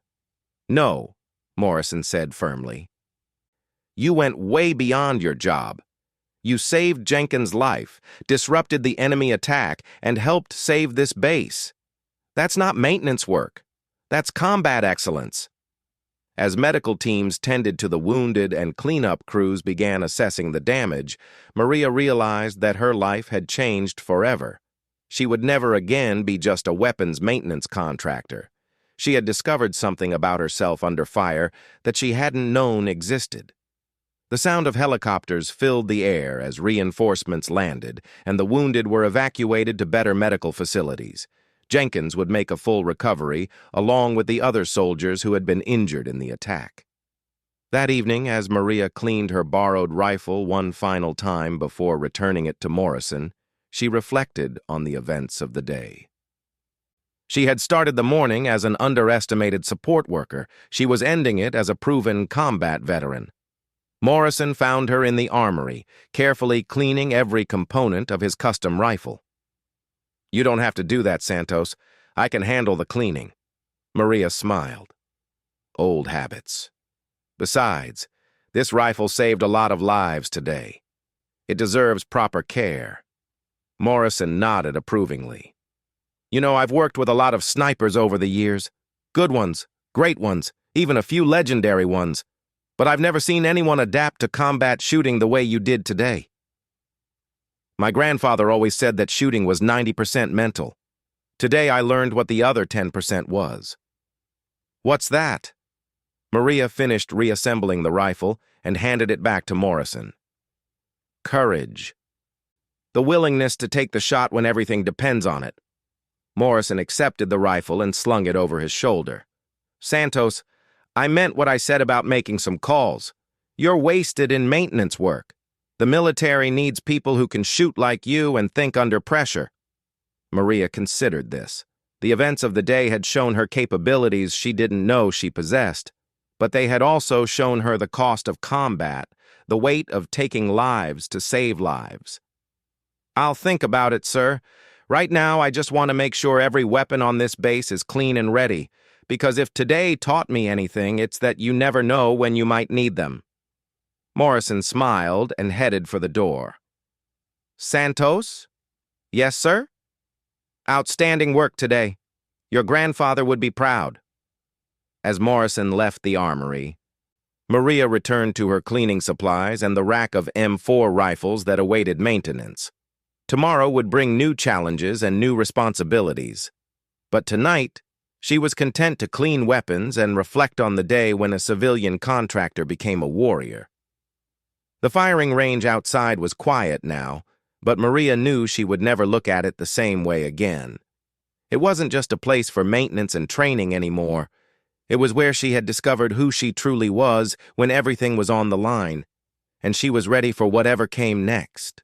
[SPEAKER 1] "No," Morrison said firmly. "You went way beyond your job. You saved Jenkins' life, disrupted the enemy attack, and helped save this base. That's not maintenance work. That's combat excellence." As medical teams tended to the wounded and cleanup crews began assessing the damage, Maria realized that her life had changed forever. She would never again be just a weapons maintenance contractor. She had discovered something about herself under fire that she hadn't known existed. The sound of helicopters filled the air as reinforcements landed, and the wounded were evacuated to better medical facilities. Jenkins would make a full recovery, along with the other soldiers who had been injured in the attack. That evening, as Maria cleaned her borrowed rifle one final time before returning it to Morrison, she reflected on the events of the day. She had started the morning as an underestimated support worker. She was ending it as a proven combat veteran. Morrison found her in the armory, carefully cleaning every component of his custom rifle. "You don't have to do that, Santos. I can handle the cleaning." Maria smiled. Old habits. Besides, this rifle saved a lot of lives today. It deserves proper care. Morrison nodded approvingly. "You know, I've worked with a lot of snipers over the years. Good ones, great ones, even a few legendary ones. But I've never seen anyone adapt to combat shooting the way you did today. My grandfather always said that shooting was 90% mental. Today I learned what the other 10% was." "What's that?" Maria finished reassembling the rifle and handed it back to Morrison. "Courage. The willingness to take the shot when everything depends on it." Morrison accepted the rifle and slung it over his shoulder. "Santos, I meant what I said about making some calls. You're wasted in maintenance work. The military needs people who can shoot like you and think under pressure." Maria considered this. The events of the day had shown her capabilities she didn't know she possessed, but they had also shown her the cost of combat, the weight of taking lives to save lives. "I'll think about it, sir. Right now, I just want to make sure every weapon on this base is clean and ready, because if today taught me anything, it's that you never know when you might need them." Morrison smiled and headed for the door. "Santos?" "Yes, sir?" "Outstanding work today. Your grandfather would be proud." As Morrison left the armory, Maria returned to her cleaning supplies and the rack of M4 rifles that awaited maintenance. Tomorrow would bring new challenges and new responsibilities. But tonight, she was content to clean weapons and reflect on the day when a civilian contractor became a warrior. The firing range outside was quiet now, but Maria knew she would never look at it the same way again. It wasn't just a place for maintenance and training anymore. It was where she had discovered who she truly was when everything was on the line, and she was ready for whatever came next.